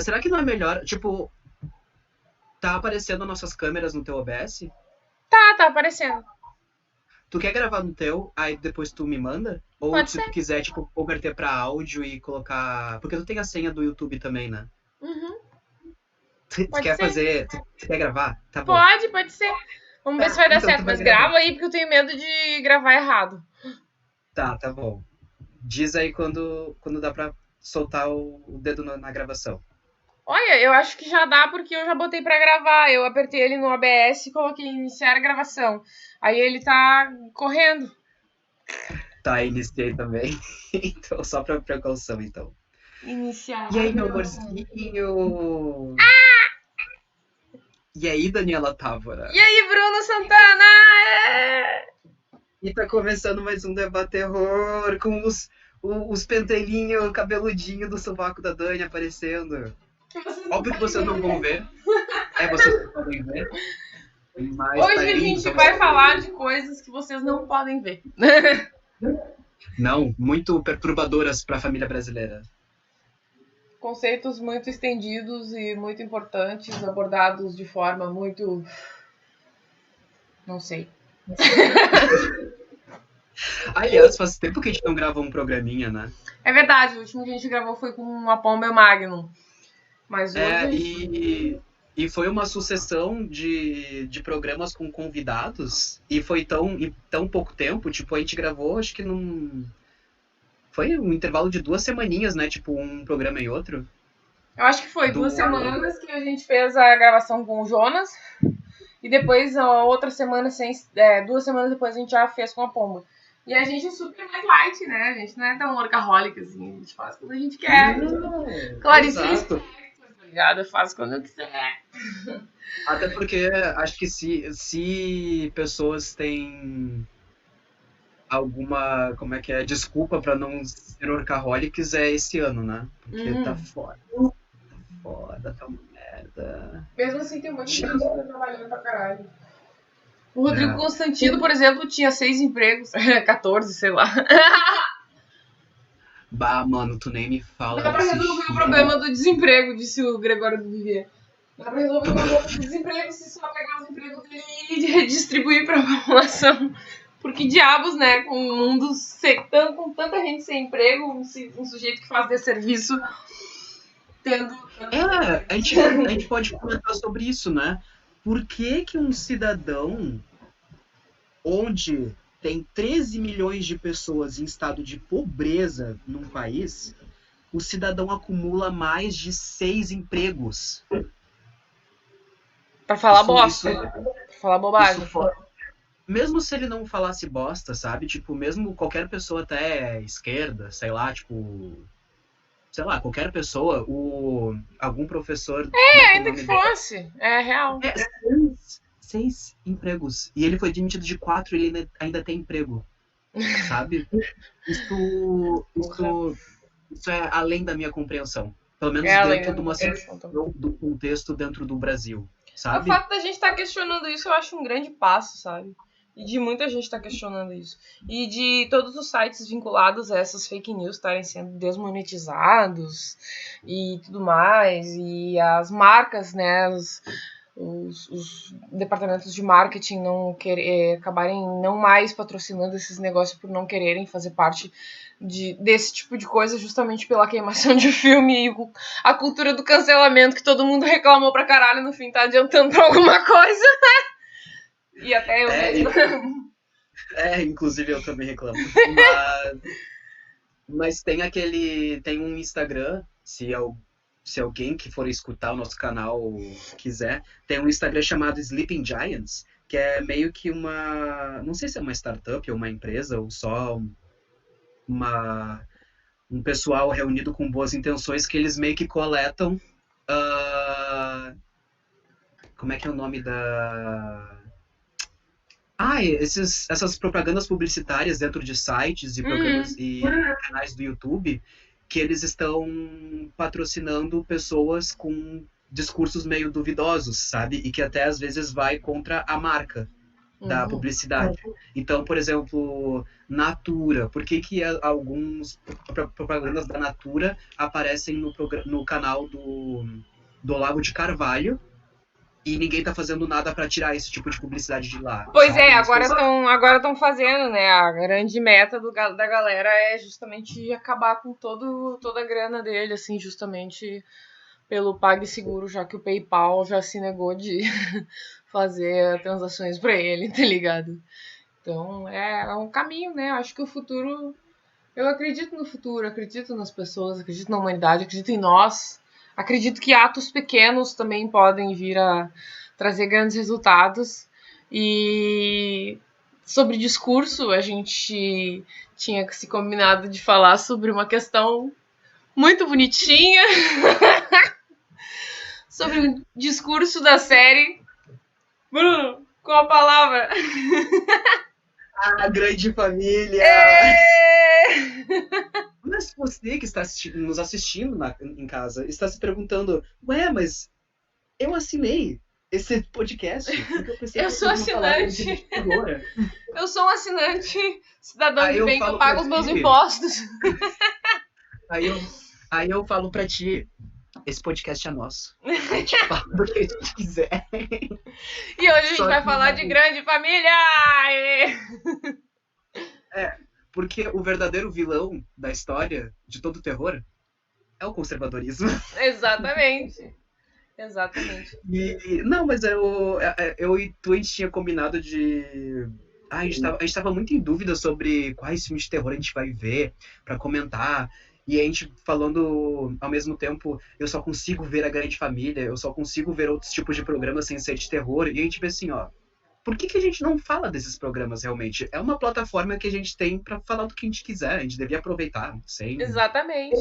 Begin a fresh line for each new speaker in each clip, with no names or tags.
Será que não é melhor, tipo, tá aparecendo nossas câmeras no teu OBS?
Tá aparecendo.
Tu quer gravar no teu, aí depois tu me manda? Ou
Pode
se tu
ser.
quiser, tipo, converter pra áudio e colocar. Porque tu tem a senha do YouTube também, né?
Uhum,
Tu
pode
quer
ser.
fazer. Tu quer gravar? Tá bom.
Pode ser. Vamos ver se
Tá,
vai dar
então
certo.
tu vai
Mas
gravar.
grava aí, porque eu tenho medo de gravar errado.
Tá bom. Diz aí quando dá pra soltar o dedo na gravação.
Olha, eu acho que já dá porque eu já botei pra gravar. Eu apertei ele no OBS e coloquei iniciar a gravação. Aí ele tá correndo.
Tá, iniciei também. Então, só pra precaução, então.
Iniciar
E
a
aí, meu
gravação.
amorzinho? E aí, Daniela Távora?
E aí, Bruno Santana? É!
E tá começando mais um debate terror com os pentelhinhos cabeludinhos do sovaco da Dani aparecendo.
Que vocês não
Óbvio que
podem
vocês não vão
ver.
ver. Vocês não podem ver. Mas tá
Hoje a
lindo,
gente
tá
vai
gostoso.
falar de coisas que vocês não podem ver.
Não, muito perturbadoras pra família brasileira.
Conceitos muito estendidos e muito importantes, abordados de forma muito. Não sei.
Aliás, faz tempo que a gente não grava um programinha, né?
É verdade, o último que a gente gravou foi com uma Pomba Magnum. Mas
É,
hoje.
e foi uma sucessão de programas com convidados, e foi tão pouco tempo, tipo, a gente gravou, acho que num. Foi um intervalo de 2 semaninhas, né? Tipo, um programa e outro.
Eu acho que foi duas
Do.
semanas que a gente fez a gravação com o Jonas. E depois, a outra semana, 2 semanas depois, a gente já fez com a Pomba. E a gente é super mais light, né? A gente não é tão workaholic assim. A gente faz quando a gente quer.
Não,
Clarice
exato.
Lispector, tá ligado? Eu faço quando eu quiser.
Até porque acho que se pessoas têm alguma, como é que é, desculpa pra não ser workaholics, é esse ano, né? Porque tá
Hum.
foda, foda, tá uma merda.
Mesmo assim, tem um monte de gente que tá trabalhando pra caralho. O Rodrigo
É.
Constantino, por exemplo, tinha 6 empregos. 14, sei lá.
Bah, mano, tu nem me fala
Dá pra
desse
resolver o
filme.
problema do desemprego, disse o Gregório do Vivier. Dá pra resolver o problema do desemprego se só pegar os empregos dele e redistribuir pra população. Porque diabos, né? Com um mundo com tanta gente sem emprego, um sujeito que faz desserviço tendo.
É, a gente pode comentar sobre isso, né? Por que que um cidadão onde tem 13 milhões de pessoas em estado de pobreza num país, o cidadão acumula mais de 6 empregos?
Pra falar
Isso,
bosta.
isso,
Pra falar
isso
bobagem.
mesmo se ele não falasse bosta, sabe? Tipo, mesmo qualquer pessoa até esquerda, sei lá, tipo, sei lá, qualquer pessoa, algum professor, como é que é o
Ainda que
nome dele?
fosse. É real.
É, seis empregos. E ele foi demitido de 4 e ele ainda tem emprego, sabe? Isso,
Porra.
isso, isso é além da minha compreensão. Pelo
É
menos
além da
dentro de
minha
uma
compreensão também.
situação do contexto dentro do Brasil,
O
sabe?
fato da gente estar questionando isso, eu acho um grande passo, sabe? E de muita gente estar questionando isso. E de todos os sites vinculados a essas fake news estarem sendo desmonetizados e tudo mais. E as marcas, né? Os departamentos de marketing não acabarem não mais patrocinando esses negócios por não quererem fazer parte desse tipo de coisa, justamente pela queimação de filme e a cultura do cancelamento que todo mundo reclamou pra caralho, no fim tá adiantando pra alguma coisa. E até eu
É,
mesma.
inclusive eu também reclamo. Mas tem um Instagram, se alguém que for escutar o nosso canal quiser, tem um Instagram chamado Sleeping Giants, que é meio que não sei se é uma startup ou uma empresa, ou só uma, um pessoal reunido com boas intenções, que eles meio que coletam, ah, como é que é o nome da... essas propagandas publicitárias dentro de sites e programas
Uhum.
e canais do YouTube, que eles estão patrocinando pessoas com discursos meio duvidosos, sabe? E que até às vezes vai contra a marca. da publicidade. Então, por exemplo, Natura. Por que que alguns propagandas da Natura aparecem no canal do Olavo de Carvalho e ninguém tá fazendo nada para tirar esse tipo de publicidade de lá?
Pois
sabe?
agora estão fazendo, né? A grande meta da galera é justamente acabar com toda a grana dele, assim, justamente pelo PagSeguro, já que o PayPal já se negou de fazer transações para ele, tá ligado? Então é um caminho, né? Acho que o futuro. Eu acredito no futuro, acredito nas pessoas, acredito na humanidade, acredito em nós. Acredito que atos pequenos também podem vir a trazer grandes resultados. E sobre discurso, a gente tinha se combinado de falar sobre uma questão muito bonitinha. Sobre o discurso da série. Bruno, com a palavra.
A grande família! Mas você que está nos assistindo em casa está se perguntando, ué, mas eu assinei esse podcast.
Eu sou assinante. Eu sou um assinante cidadão de bem que eu pago os meus impostos.
Aí eu falo pra ti, esse podcast é nosso. A gente fala do que a gente quiser.
E hoje a gente vai falar de grande família!
Porque o verdadeiro vilão da história de todo o terror é o conservadorismo.
Exatamente.
Não, mas eu e tu, a gente tinha combinado de... a gente tava muito em dúvida sobre quais filmes de terror a gente vai ver pra comentar. E a gente falando ao mesmo tempo, eu só consigo ver A Grande Família, eu só consigo ver outros tipos de programas sem ser de terror. E a gente vê assim, ó, por que a gente não fala desses programas realmente? É uma plataforma que a gente tem pra falar do que a gente quiser, a gente devia aproveitar, sem...
Exatamente.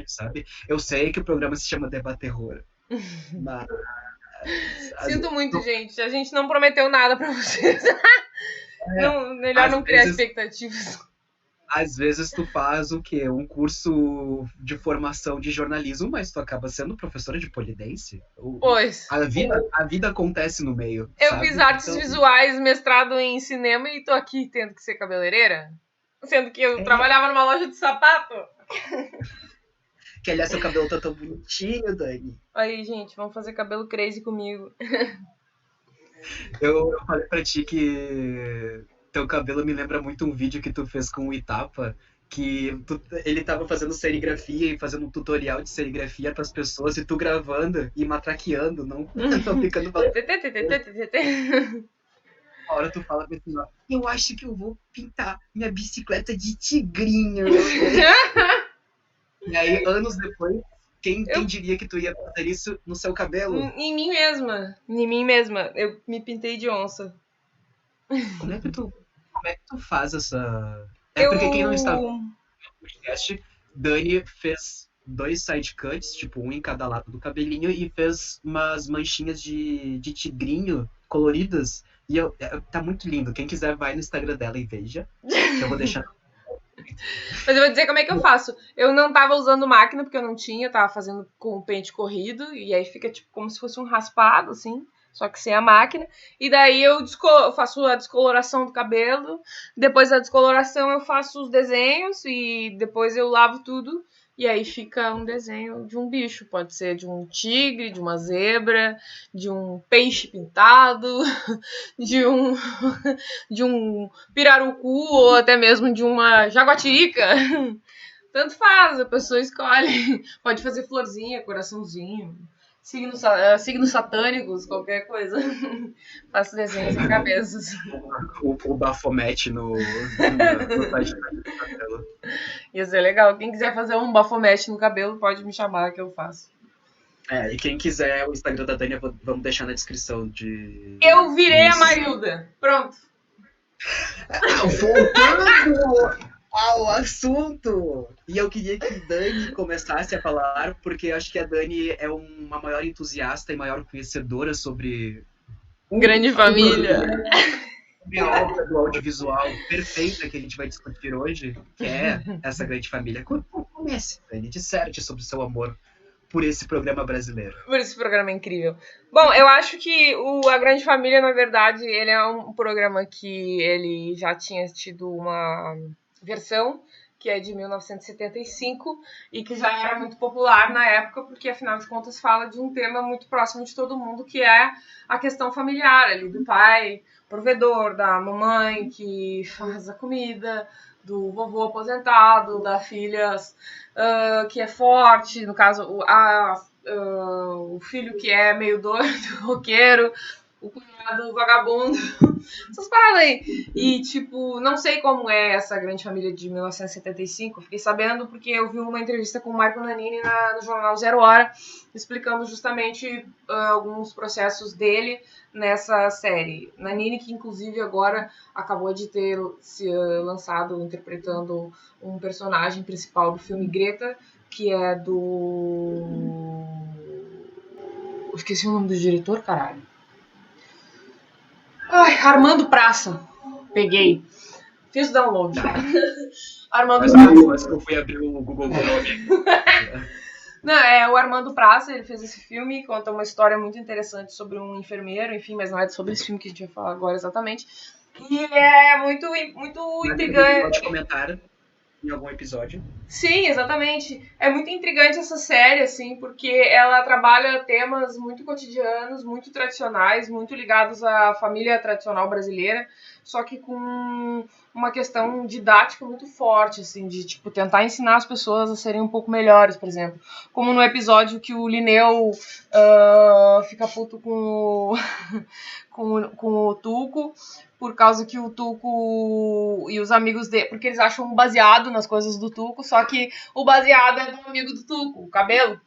Sabe? Eu sei que o programa se chama Debate Terror, mas...
Sinto muito, gente. A gente não prometeu nada pra vocês. Melhor não criar expectativas.
Às vezes tu faz o quê? Um curso de formação de jornalismo, mas tu acaba sendo professora de polidense.
Pois.
A vida acontece no meio.
Eu fiz artes visuais, mestrado em cinema e tô aqui tendo que ser cabeleireira. Sendo que eu trabalhava numa loja de sapato.
Que aliás, seu cabelo tá tão bonitinho, Dani.
Aí, gente, vamos fazer cabelo crazy comigo.
Eu falei pra ti que teu cabelo me lembra muito um vídeo que tu fez com o Itapa, que ele tava fazendo serigrafia e fazendo um tutorial de serigrafia pras pessoas, e tu gravando e matraqueando, não ficando... Uma hora tu fala assim, ó, eu acho que eu vou pintar minha bicicleta de tigrinho. E aí, anos depois, quem diria que tu ia fazer isso no seu cabelo?
Em mim mesma. Eu me pintei de onça.
Como é que tu faz essa... Porque quem não está no podcast, Dani fez 2 side cuts, tipo, um em cada lado do cabelinho, e fez umas manchinhas de tigrinho coloridas. E tá muito lindo. Quem quiser, vai no Instagram dela e veja. Que eu vou deixar...
Mas eu vou dizer como é que eu faço. Eu não tava usando máquina, porque eu não tinha, tava fazendo com o pente corrido, e aí fica tipo como se fosse um raspado, assim, só que sem a máquina. E daí eu faço a descoloração do cabelo, depois da descoloração eu faço os desenhos, e depois eu lavo tudo, e aí fica um desenho de um bicho. Pode ser de um tigre, de uma zebra, de um peixe pintado, de um pirarucu, ou até mesmo de uma jaguatirica. Tanto faz, a pessoa escolhe. Pode fazer florzinha, coraçãozinho, signos satânicos, qualquer coisa. Faço desenhos em cabeças.
O bafomete no site do cabelo.
Ia ser legal. Quem quiser fazer um bafomete no cabelo, pode me chamar que eu faço.
E quem quiser, o Instagram da Dani, vamos deixar na descrição
Eu virei a Marilda. Pronto.
Voltando ao assunto! E eu queria que Dani começasse a falar, porque eu acho que a Dani é uma maior entusiasta e maior conhecedora sobre...
Grande família.
A obra do audiovisual perfeita que a gente vai discutir hoje, que é essa grande família. Comece, Dani, disserte sobre o seu amor por esse programa brasileiro.
Por esse programa incrível. Bom, eu acho que A Grande Família, na verdade, ele é um programa que ele já tinha tido uma versão, que é de 1975, e que já era muito popular na época, porque, afinal de contas, fala de um tema muito próximo de todo mundo, que é a questão familiar, ali, do pai provedor, da mamãe que faz a comida, do vovô aposentado, da filha que é forte, no caso, o filho que é meio doido, roqueiro, o cunhado vagabundo, essas paradas aí. E, tipo, não sei como é essa Grande Família de 1975, fiquei sabendo porque eu vi uma entrevista com o Marco Nanini no jornal Zero Hora, explicando justamente alguns processos dele nessa série. Nanini, que inclusive agora acabou de ter se lançado interpretando um personagem principal do filme Greta, que é do... Eu esqueci o nome do diretor, caralho. Ai, Armando Praça. Peguei. Fiz o download. Armando Praça.
Mas que eu fui abrir o Google Chrome.
Não, é o Armando Praça, ele fez esse filme, conta uma história muito interessante sobre um enfermeiro, enfim, mas não é sobre esse filme que a gente vai falar agora exatamente. E é muito intrigante.
Pode comentar em algum episódio.
Sim, exatamente. É muito intrigante essa série, assim, porque ela trabalha temas muito cotidianos, muito tradicionais, muito ligados à família tradicional brasileira, só que com uma questão didática muito forte, assim, de, tipo, tentar ensinar as pessoas a serem um pouco melhores, por exemplo. Como no episódio que o Linneu fica puto com o Tuco, por causa que o Tuco e os amigos dele, porque eles acham um baseado nas coisas do Tuco, só que o baseado é do amigo do Tuco, o Cabelo.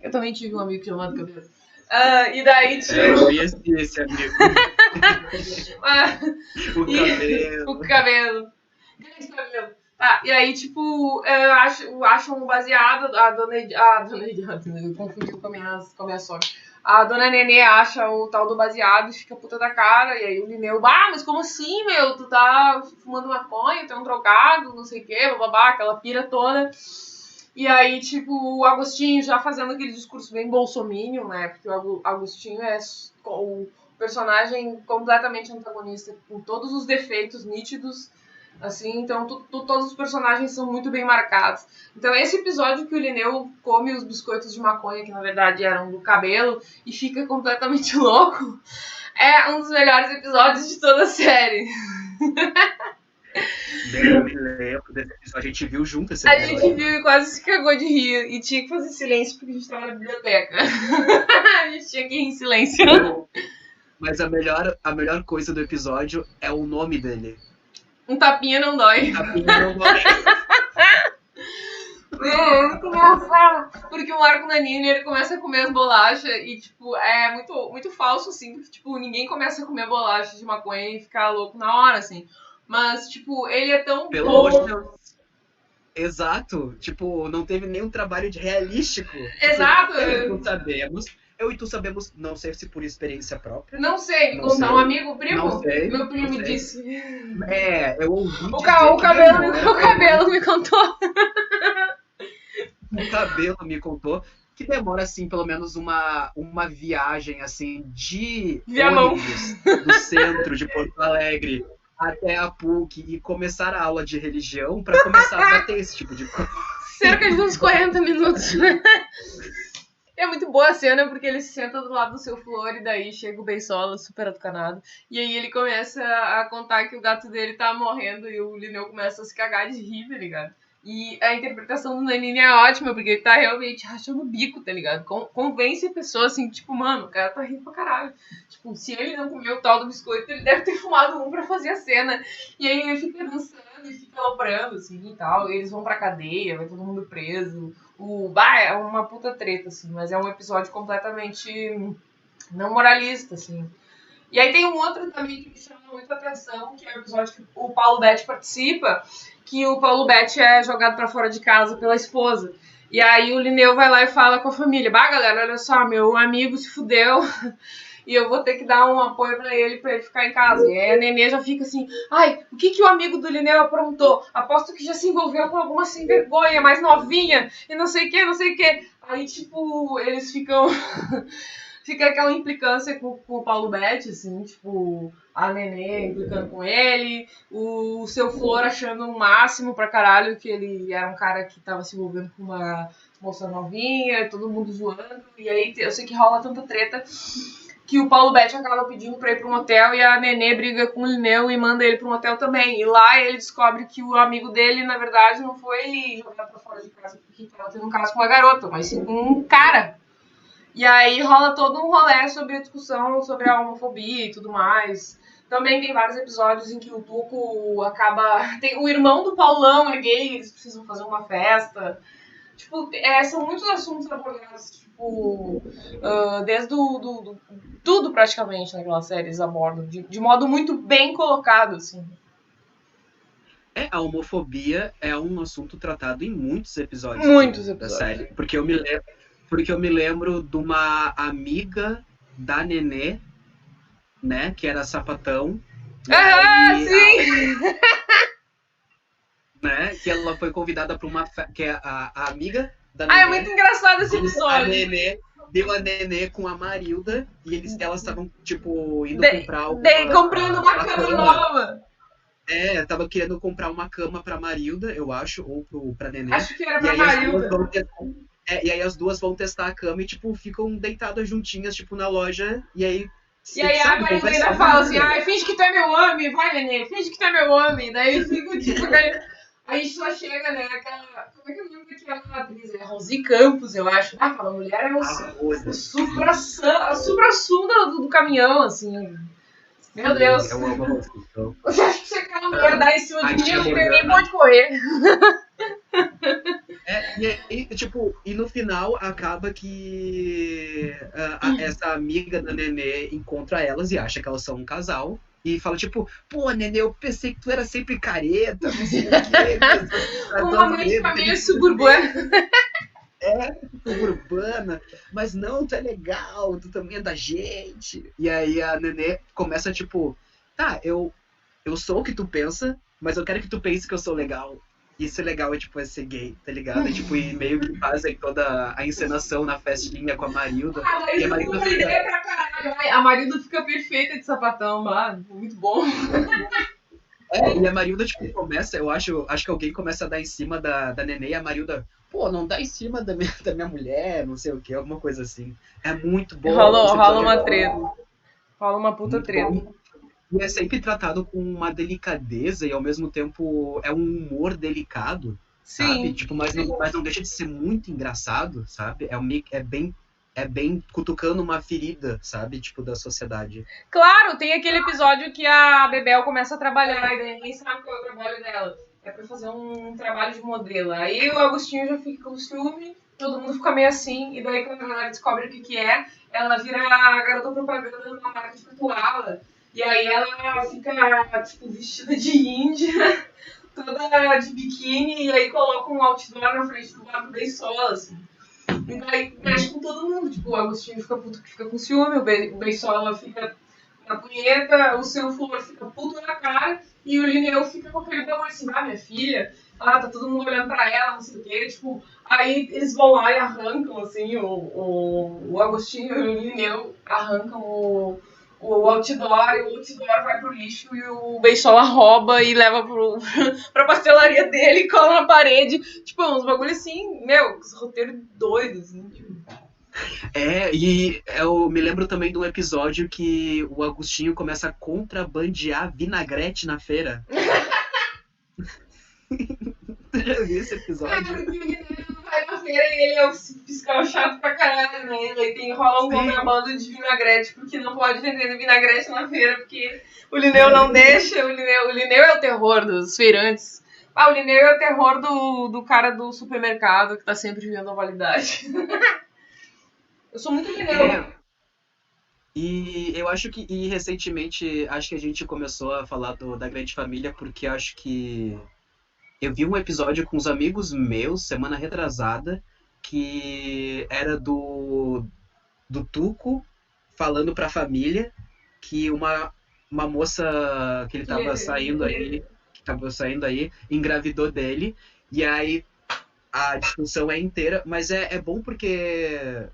Eu também tive um amigo chamado Cabelo. E daí, tipo...
Eu conheci esse amigo.
O Cabelo. Grande Cabelo. Tá, e aí, tipo, acham um baseado, a dona eu confundi com a minha sogra. A dona Nenê acha o tal do baseado e fica puta da cara. E aí o Linneu, mas como assim, meu? Tu tá fumando maconha, tu é um drogado, não sei o quê, bababá, aquela pira toda. E aí, tipo, o Agostinho já fazendo aquele discurso bem bolsominion, né? Porque o Agostinho é o personagem completamente antagonista, com todos os defeitos nítidos, assim, então todos os personagens são muito bem marcados. Então esse episódio que o Linneu come os biscoitos de maconha, que na verdade eram do Cabelo, e fica completamente louco, é um dos melhores episódios de toda a série.
Eu me lembro desse episódio, a gente viu junto esse episódio.
A gente viu e quase se cagou de rir, e tinha que fazer silêncio porque a gente tava na biblioteca. A gente tinha que ir em silêncio.
Mas a melhor coisa do episódio é o nome dele.
Um tapinha não dói.
Um tapinha não dói.
É muito engraçado. Porque o Marco Nanini, ele começa a comer as bolachas e, tipo, é muito, muito falso, assim. Porque, tipo, ninguém começa a comer bolacha de maconha e ficar louco na hora, assim. Mas, tipo, ele é tão
Pelo
bom.
amor de Deus. Exato. Tipo, não teve nenhum trabalho de realístico.
Exato.
Tipo, eu e tu sabemos, não sei se por experiência própria.
Não sei, me contar um amigo, primo?
Não sei,
meu primo me
sei.
disse.
Eu ouvi
O cabelo me contou.
O Cabelo me contou que demora, assim, pelo menos uma viagem, assim, de ônibus do centro de Porto Alegre até a PUC e começar a aula de religião para começar a bater esse tipo de coisa.
Cerca de uns 40 minutos. É muito boa a cena, porque ele se senta do lado do seu Flor e daí chega o Beisola, super atucanado. E aí ele começa a contar que o gato dele tá morrendo e o Linneu começa a se cagar de rir, tá ligado? E a interpretação do Nanini é ótima, porque ele tá realmente rachando o bico, tá ligado? Convence a pessoa, assim, tipo, mano, o cara tá rindo pra caralho. Tipo, se ele não comeu o tal do biscoito, ele deve ter fumado um pra fazer a cena. E aí ele fica dançando e fica aloprando, assim, e tal. E eles vão pra cadeia, vai todo mundo preso. É uma puta treta, assim, mas é um episódio completamente não moralista, assim. E aí tem um outro também que me chama muito a atenção, que é o episódio que o Paulo Betti participa, que o Paulo Betti é jogado pra fora de casa pela esposa. E aí o Linneu vai lá e fala com a família, galera, olha só, meu amigo se fudeu e eu vou ter que dar um apoio pra ele ficar em casa. E aí a Nenê já fica assim, ai, o que o amigo do Lineu aprontou? Aposto que já se envolveu com alguma sem vergonha, mais novinha, e não sei o que, não sei o que. Aí, tipo, eles ficam... Fica aquela implicância com o Paulo Betti, assim, tipo, a Nenê implicando com ele, o Seu Flor achando o máximo pra caralho que ele era um cara que tava se envolvendo com uma moça novinha, todo mundo zoando, e aí eu sei que rola tanta treta que o Paulo Betti acaba pedindo pra ir pra um hotel e a Nenê briga com o Lineu e manda ele pra um hotel também. E lá ele descobre que o amigo dele, na verdade, não foi jogado pra fora de casa porque tava tendo um caso com uma garota, mas sim com um cara. E aí rola todo um rolê sobre a discussão sobre a homofobia e tudo mais. Também tem vários episódios em que o Tuco acaba... O irmão do Paulão é gay, eles precisam fazer uma festa. Tipo, são muitos assuntos abordados, tipo, desde tudo praticamente naquela série eles abordam, de modo muito bem colocado, assim.
A homofobia é um assunto tratado em muitos episódios, da série. Porque eu me lembro de uma amiga da Nenê, né, que era sapatão.
Sim!
Né, que ela foi convidada para uma que é a amiga da Nenê.
É muito engraçado esse episódio.
Deu a Nenê com a Marilda e elas estavam, tipo, indo comprar
comprando uma cama nova.
Tava querendo comprar uma cama pra Marilda, eu acho, ou pra Nenê.
Acho que era pra Marilda.
E aí as duas vão testar a cama e, tipo, ficam deitadas juntinhas, tipo, na loja, e aí...
E aí a Marilda ainda fala assim, finge que tu é meu homem, vai, Nenê, finge que tu é meu homem. Daí fica, tipo, aí só chega, né, aquela... Como é que é o nome daquela atriz? É Rosi Campos, eu acho. Aquela mulher é o supra-sumo do caminhão, assim. Meu Deus.
Eu amo a Rosi.
Você acha que você quer uma mulher dar em cima de mim? Não tem nem pode correr.
E no final acaba que essa amiga da Nenê encontra elas e acha que elas são um casal. E fala, tipo, pô, Nenê, eu pensei que tu era sempre careta, não sei o quê.
Uma mãe de família suburbana.
Suburbana. Mas não, tu é legal, tu também é da gente. E aí a Nenê começa, tipo, tá, eu sou o que tu pensa, mas eu quero que tu pense que eu sou legal. E ser legal é, tipo, ser gay, tá ligado? Tipo, e meio que fazem toda a encenação na festinha com a Marilda.
E a Marilda fica... ideia pra caralho. A Marilda fica perfeita de sapatão, mano. Muito bom.
E a Marilda, tipo, começa, eu acho que alguém começa a dar em cima da Nenê e a Marilda, pô, não dá em cima da minha mulher, não sei o que, alguma coisa assim. É muito bom.
Rola uma treta. Rola uma puta treta.
Bom. E é sempre tratado com uma delicadeza e ao mesmo tempo é um humor delicado, sabe? Tipo, mas não deixa de ser muito engraçado, sabe? É bem cutucando uma ferida, sabe? Tipo, da sociedade.
Claro, tem aquele episódio que a Bebel começa a trabalhar e ninguém sabe qual é o trabalho dela. É pra fazer um trabalho de modelo. Aí o Agostinho já fica com ciúme, todo mundo fica meio assim, e daí quando a galera descobre o que é, ela vira a garota propaganda numa marca de Patuala. E aí ela fica, tipo, vestida de índia, toda de biquíni, e aí coloca um outdoor na frente do bar do Beisola, assim. E daí mexe com todo mundo. Tipo, o Agostinho fica puto que fica com ciúme, o Beisola fica na punheta, o Seu Flor fica puto na cara, e o Lineu fica com aquele bagulho assim, minha filha, tá todo mundo olhando pra ela, não sei o quê, tipo, aí eles vão lá e arrancam, assim, o Agostinho e o Lineu arrancam o outdoor, e o outdoor vai pro lixo e o Beisola rouba e leva pra pastelaria dele e cola na parede. Tipo, uns bagulhos assim, os roteiros doidos, assim, tipo.
E eu me lembro também de um episódio que o Agostinho começa a contrabandear vinagrete na feira. Tu já viu esse episódio?
Porque ele vai na feira e ele é o fiscal chato pra caralho, né? Aí rola um contrabando de vinagrete, porque não pode vender vinagrete na feira, porque o Lineu não deixa. O Lineu é o terror dos feirantes. O Lineu é o terror do cara do supermercado que tá sempre vendo a validade. Eu sou muito Lineu.
E eu acho que, recentemente, acho que a gente começou a falar da Grande Família, porque acho que eu vi um episódio com uns amigos meus, semana retrasada, que era do Tuco falando pra família que uma moça que ele tava saindo aí, engravidou dele, e aí a discussão é inteira, mas é bom porque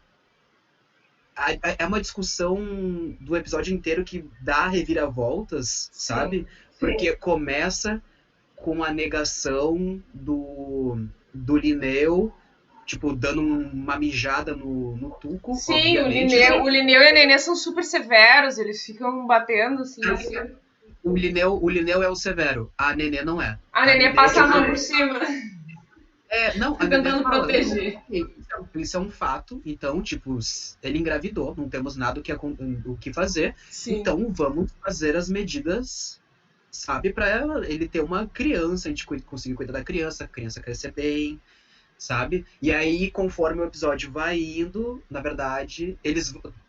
é uma discussão do episódio inteiro que dá reviravoltas,
Sim.
sabe? Porque começa com a negação do Linneu, tipo, dando uma mijada no Tuco,
Sim,
obviamente.
O Linneu e a Nenê são super severos, eles ficam batendo assim em cima.
O Linneu é o severo, a Nenê não é.
A
A
Nenê
Nenê,
passa a
tipo,
mão por cima,
não, a Nenê
tentando
fala, não,
proteger.
isso é um fato, então, tipo, ele engravidou, não temos nada o que fazer,
Sim.
então vamos fazer as medidas, sabe, para ele ter uma criança, a gente conseguir cuidar da criança, a criança crescer bem, sabe? E aí, conforme o episódio vai indo, na verdade,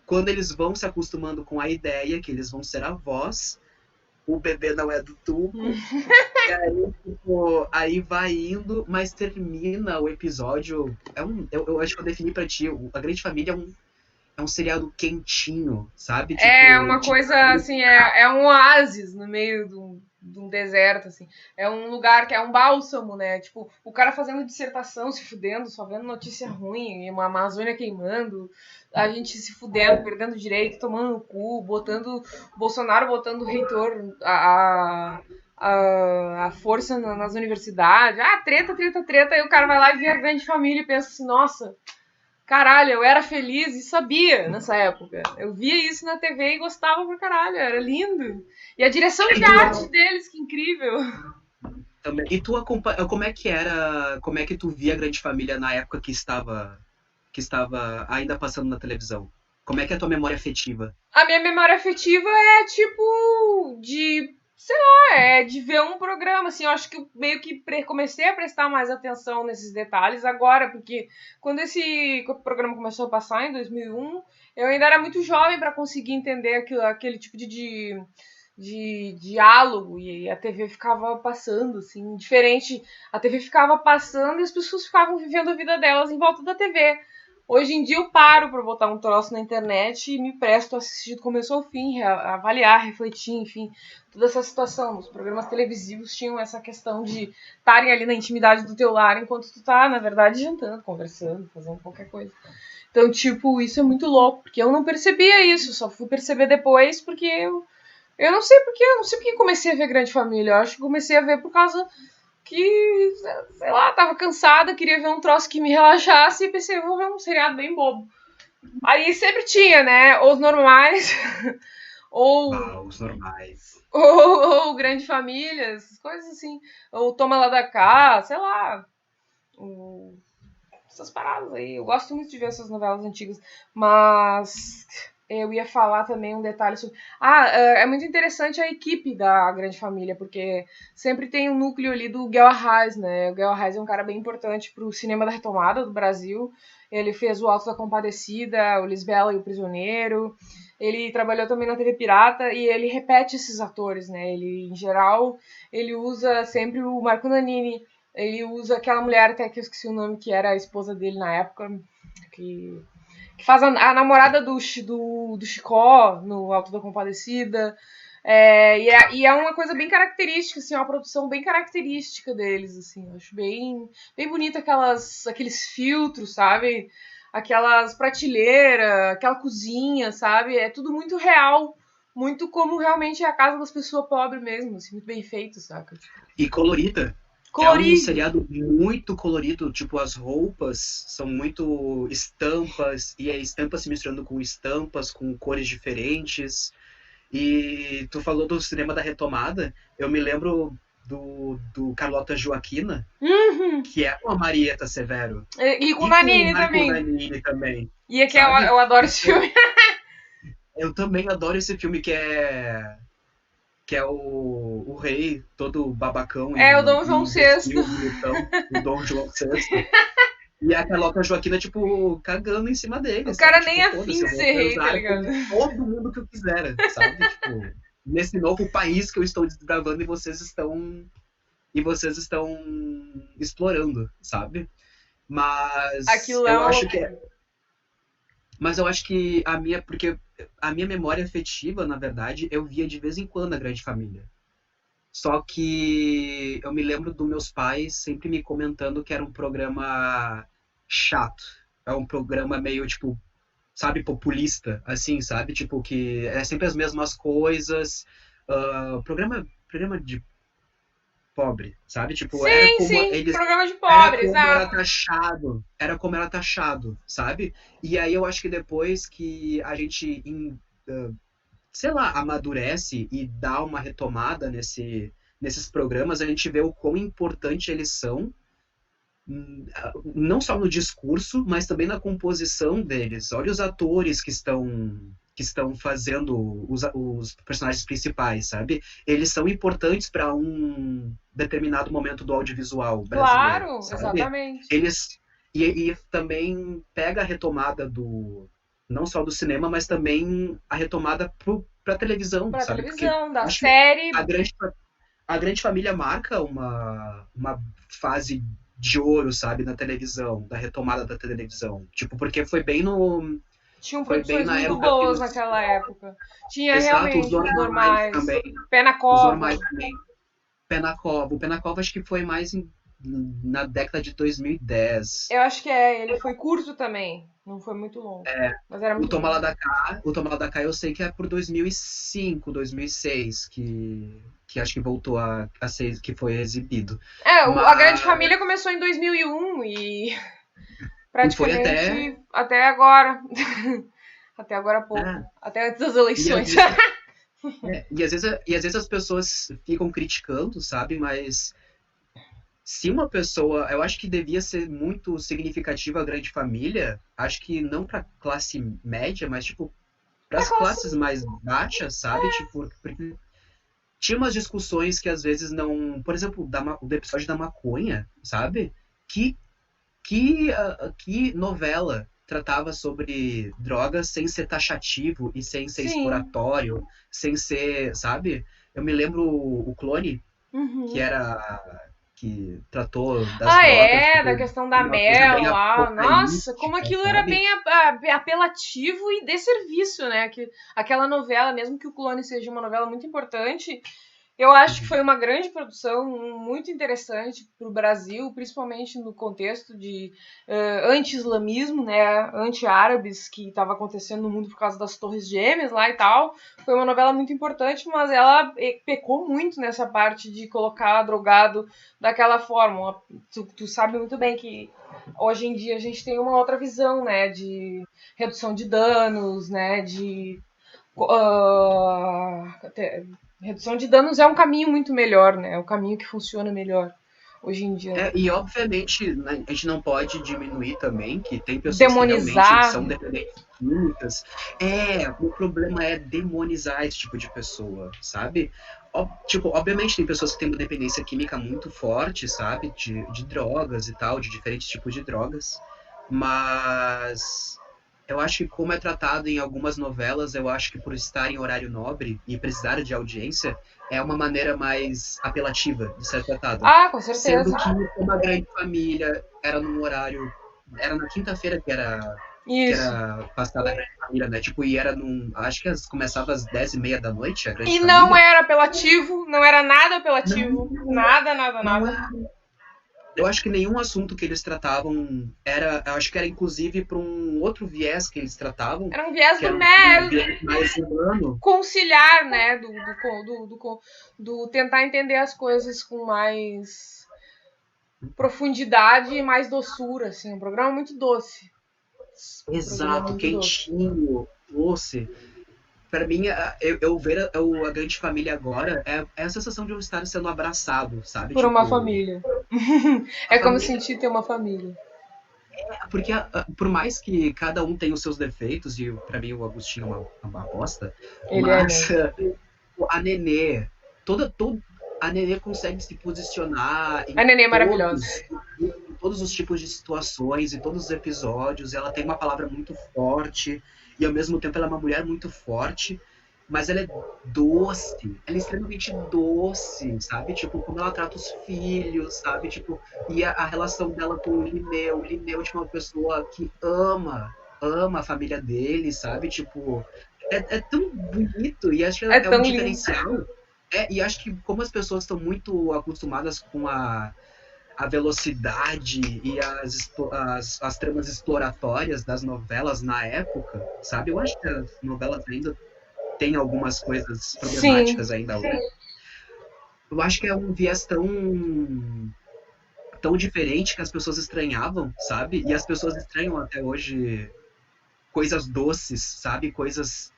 quando eles vão se acostumando com a ideia que eles vão ser avós, o bebê não é do Tuco, e aí, tipo, aí vai indo, mas termina o episódio. Eu acho que eu defini pra ti, A Grande Família é um seriado quentinho, sabe?
É
Tipo,
uma coisa assim, é um oásis no meio de um deserto, assim. É um lugar que é um bálsamo, né? Tipo, o cara fazendo dissertação, se fudendo, só vendo notícia ruim, uma Amazônia queimando, a gente se fudendo, perdendo direito, tomando no cu, Bolsonaro botando o reitor, a força nas universidades. Ah, treta, treta, treta. Aí o cara vai lá e vê a Grande Família e pensa assim, nossa, caralho, eu era feliz e sabia nessa época. Eu via isso na TV e gostava pra caralho, era lindo. E a direção de arte deles, que incrível.
também. E tu como é que era, como é que tu via a Grande Família na época que estava ainda passando na televisão? Como é que é a tua memória afetiva?
A minha memória afetiva é tipo de, sei lá, é de ver um programa, assim, eu acho que eu meio que comecei a prestar mais atenção nesses detalhes agora, porque quando esse programa começou a passar em 2001, eu ainda era muito jovem para conseguir entender aquele tipo de diálogo, e a TV ficava passando, assim, diferente. A TV ficava passando e as pessoas ficavam vivendo a vida delas em volta da TV. Hoje em dia eu paro para botar um troço na internet e me presto a assistir do começo ao fim, avaliar, refletir, enfim, toda essa situação. Os programas televisivos tinham essa questão de estarem ali na intimidade do teu lar enquanto tu tá, na verdade, jantando, conversando, fazendo qualquer coisa. Então, tipo, isso é muito louco, porque eu não percebia isso, só fui perceber depois porque eu não sei porque, eu não sei porque comecei a ver Grande Família. Eu acho que comecei a ver por causa que, sei lá, tava cansada, queria ver um troço que me relaxasse e pensei, vou ver um seriado bem bobo. Aí sempre tinha, né? Os normais, ou,
Os normais.
ou Grande Família, essas coisas assim. Ou Toma Lá da Cá, sei lá. Essas paradas aí. Eu gosto muito de ver essas novelas antigas, mas eu ia falar também um detalhe sobre. É muito interessante a equipe da Grande Família, porque sempre tem um núcleo ali do Guel Arraes, né? O Guel Arraes é um cara bem importante pro cinema da retomada do Brasil. Ele fez o Alto da Compadecida, o Lisbela e o Prisioneiro. Ele trabalhou também na TV Pirata e ele repete esses atores, né? Ele, em geral, ele usa sempre o Marco Nanini. Ele usa aquela mulher, até que eu esqueci o nome, que era a esposa dele na época, que faz a namorada do Chicó no Alto da Compadecida. E é uma coisa bem característica, assim, uma produção bem característica deles, assim. Eu acho bem bonita aqueles filtros, sabe? Aquelas prateleiras, aquela cozinha, sabe? É tudo muito real, muito como realmente é a casa das pessoas pobres mesmo, assim, muito bem feito, saca?
E colorida. É um
Colorido.
seriado muito colorido, tipo, as roupas são muito estampas, e é estampas se misturando com estampas, com cores diferentes. E tu falou do cinema da retomada, eu me lembro do Carlota Joaquina,
Uhum.
que é com a Marieta Severo,
E com o
e com o
Nanini
Marco
também.
Nanini também,
E aqui
sabe?
eu adoro esse filme.
Eu também adoro esse filme que é o rei todo babacão
É o
e,
Dom João
e
VI.
imbecil, glutão, o Dom João VI. E a Carlota Joaquina, tipo, cagando em cima dele,
O
sabe?
cara nem
Tipo,
é afim
foda-se, eu
de
vou
ser rei, tá
transar
ligado?
com todo mundo que eu quiser, sabe? Tipo, nesse novo país que eu estou desbravando e vocês estão explorando, sabe? Mas
Aquilo é
eu
uma
acho que
loucura.
mas eu acho que a minha, porque a minha memória afetiva, na verdade, eu via de vez em quando a Grande Família. Só que eu me lembro dos meus pais sempre me comentando que era um programa chato. É um programa meio, tipo, sabe, populista, assim, sabe? Tipo, que é sempre as mesmas coisas. Programa de pobre, sabe? Tipo,
Sim, sim, programa de
era
pobre,
como
exato.
era como era taxado, sabe? E aí eu acho que depois que a gente, sei lá, amadurece e dá uma retomada nesses programas, a gente vê o quão importante eles são, não só no discurso, mas também na composição deles. Olha os atores que estão fazendo os personagens principais, sabe? Eles são importantes para um determinado momento do audiovisual brasileiro,
Claro,
sabe?
exatamente.
Eles e também pega a retomada do não só do cinema, mas também a retomada para televisão,
Pra
sabe? Porque
televisão, da
eu acho que a
série.
grande a Grande Família marca uma fase de ouro, sabe, na televisão, da retomada da televisão. Tipo, porque
Tinham
foi bem
produções
na
muito
época que
boas naquela época. Tinha
exato,
realmente os normais.
também,
Pé na
os
cova.
normais também, Pé na Cova. O Pé na Cova acho que foi mais na década de 2010.
Eu acho que é, ele foi curto também. Não foi muito longo. Mas era
O
muito
Toma Lá
bom.
da Cá, o Toma Lá da Cá eu sei que é por 2005, 2006 que acho que voltou a ser, que foi exibido.
É, a Grande
Mas
Família começou em 2001 e
e foi até,
praticamente até agora. Até agora há pouco.
né,
Até antes das
e às
eleições.
vezes, e às vezes as pessoas ficam criticando, sabe? Mas se uma pessoa, eu acho que devia ser muito significativa a Grande Família, acho que não para classe média, mas tipo para
Pra
as
classe.
classes mais baixas, sabe? Tipo, porque tinha umas discussões que às vezes não, por exemplo, do episódio da maconha, sabe? Que que novela tratava sobre drogas sem ser taxativo e sem ser
Sim.
exploratório, sem ser, sabe? Eu me lembro o Clone, que
Uhum.
era que tratou das
Ah,
drogas
é, da
tipo,
questão
de
da
uma coisa bem
Mel lá. Nossa, como
apocalíptica,
aquilo era
sabe?
bem apelativo e de serviço, né? Aquela novela, mesmo que o Clone seja uma novela muito importante, eu acho que foi
Uhum.
uma grande produção, muito interessante para o Brasil, principalmente no contexto de anti-islamismo, né, anti-árabes que estava acontecendo no mundo por causa das Torres Gêmeas lá e tal. Foi uma novela muito importante, mas ela pecou muito nessa parte de colocar drogado daquela forma. Tu sabe muito bem que hoje em dia a gente tem uma outra visão, né, de redução de danos, né, de uh, redução de danos é um caminho muito melhor, né? É o caminho que funciona melhor hoje em dia.
E obviamente né, a gente não pode diminuir também que tem pessoas que realmente
Demonizar.
são dependentes químicas. O problema é demonizar esse tipo de pessoa, sabe? Tipo, obviamente tem pessoas que têm uma dependência química muito forte, sabe? De drogas e tal, de diferentes tipos de drogas. Mas eu acho que como é tratado em algumas novelas, eu acho que por estar em horário nobre e precisar de audiência, é uma maneira mais apelativa de ser tratado.
Ah, com
Sendo
certeza.
que uma grande família era num horário. Era na quinta-feira que
Isso.
era passada a grande família, né? Tipo, e era num. Acho que começava às 10h30 da noite, a grande
E não
família.
era apelativo, não era nada apelativo.
Não,
Nada, nada,
não
nada.
é. Eu acho que nenhum assunto que eles tratavam era. Eu acho que era inclusive para um outro viés que eles tratavam,
Era um viés
que
do
era um
mer
viés mais humano.
conciliar, né? Do tentar entender as coisas com mais profundidade e mais doçura, assim. Um programa muito doce. Um programa
Exato,
muito doce.
quentinho, doce. Para mim, eu ver a grande família agora é a sensação de eu estar sendo abraçado, sabe?
Por uma
Tipo,
família.
a
É como
família.
sentir ter uma família.
Porque por mais que cada um tenha os seus defeitos, e para mim o Agostinho é uma bosta,
Ele é
mas
mesmo.
a Nenê, a Nenê consegue se posicionar
A Nenê é maravilhosa.
em todos os tipos de situações, em todos os episódios. Ela tem uma palavra muito forte e ao mesmo tempo ela é uma mulher muito forte, mas ela é doce, ela é extremamente doce, sabe? Tipo, como ela trata os filhos, sabe? Tipo, e a relação dela com o Lineu, tipo, uma pessoa que ama a família dele, sabe? Tipo, é tão bonito e acho que
É
é um
tão lindo.
diferencial. E acho que como as pessoas estão muito acostumadas com a velocidade e as tramas exploratórias das novelas na época, sabe? Eu acho que as novelas ainda têm algumas coisas
Sim.
problemáticas ainda hoje. Eu acho que é um viés tão diferente que as pessoas estranhavam, sabe? E as pessoas estranham até hoje coisas doces, sabe? Coisas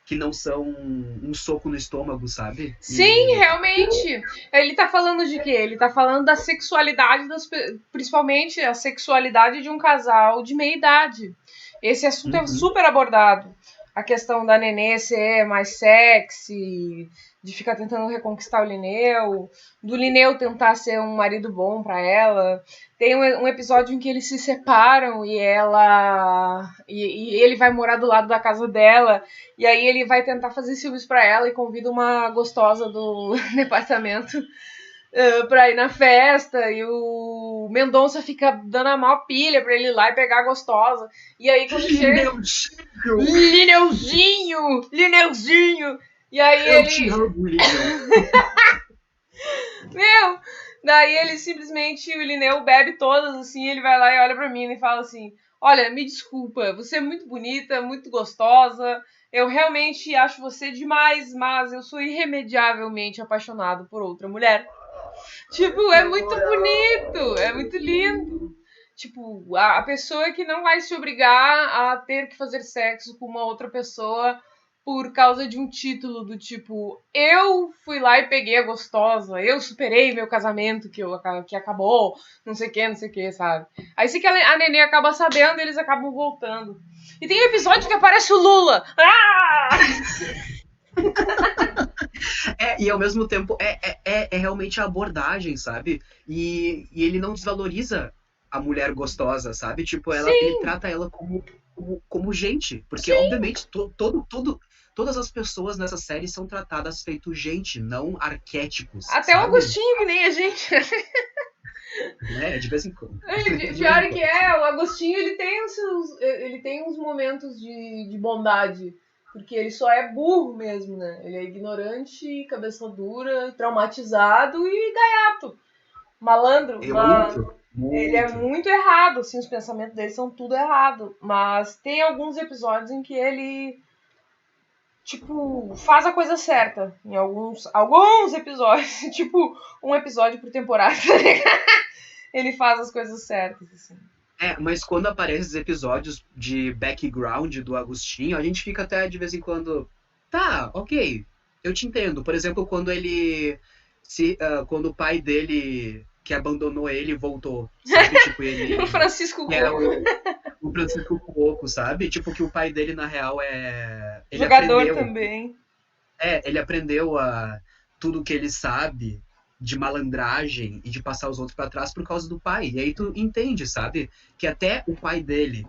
que não são um soco no estômago, sabe?
Sim,
E.
realmente. Ele tá falando de quê? Ele tá falando da sexualidade principalmente a sexualidade de um casal de meia idade. Esse assunto é
Uhum.
super abordado. A questão da Nenê ser mais sexy, de ficar tentando reconquistar o Linneu, do Linneu tentar ser um marido bom pra ela. Tem um episódio em que eles se separam e ela. E ele vai morar do lado da casa dela. E aí ele vai tentar fazer ciúmes pra ela e convida uma gostosa do departamento pra ir na festa. E o Mendonça fica dando a maior pilha pra ele ir lá e pegar a gostosa. E aí quando chega.
Lineuzinho!
Lineuzinho! Lineuzinho! E aí
Eu te
ele.
amo, Lineu!
Meu! Daí ele simplesmente, o Lineu bebe todas, assim, ele vai lá e olha pra mim e fala assim: Olha, me desculpa, você é muito bonita, muito gostosa, eu realmente acho você demais, mas eu sou irremediavelmente apaixonado por outra mulher. Tipo, é muito bonito, é muito lindo. Tipo, a pessoa que não vai se obrigar a ter que fazer sexo com uma outra pessoa por causa de um título do tipo, eu fui lá e peguei a gostosa, eu superei meu casamento que acabou, não sei o que, sabe? Aí se que a Nenê acaba sabendo, eles acabam voltando. E tem um episódio que aparece o Lula. Ah!
E ao mesmo tempo é realmente a abordagem, sabe? E ele não desvaloriza a mulher gostosa, sabe? Tipo, ele
Sim,
trata ela como gente. Porque,
sim.
obviamente, todas as pessoas nessa série são tratadas feito gente, não arquétipos,
Até o
sabe?
Agostinho, que nem a gente.
De vez em quando. De vez em
Pior que
quando.
é, o Agostinho ele tem uns momentos de bondade, porque ele só é burro mesmo, né? Ele é ignorante, cabeça dura, traumatizado e gaiato, malandro,
É
mas
muito,
ele é
muito.
muito errado, assim, os pensamentos dele são tudo errado, mas tem alguns episódios em que ele tipo, faz a coisa certa em alguns episódios, tipo, um episódio por temporada, ele faz as coisas certas, assim.
Mas quando aparecem os episódios de background do Agostinho, a gente fica até de vez em quando. Tá, ok, eu te entendo. Por exemplo, quando ele. Quando o pai dele, que abandonou ele, voltou, sabe? Tipo,
O
ele.
Francisco
Que é
Coco,
o Francisco Cuoco, sabe? Tipo, que o pai dele, na real, Ele
jogador
aprendeu.
também.
Ele aprendeu tudo que ele sabe de malandragem e de passar os outros para trás por causa do pai. E aí tu entende, sabe? Que até o pai dele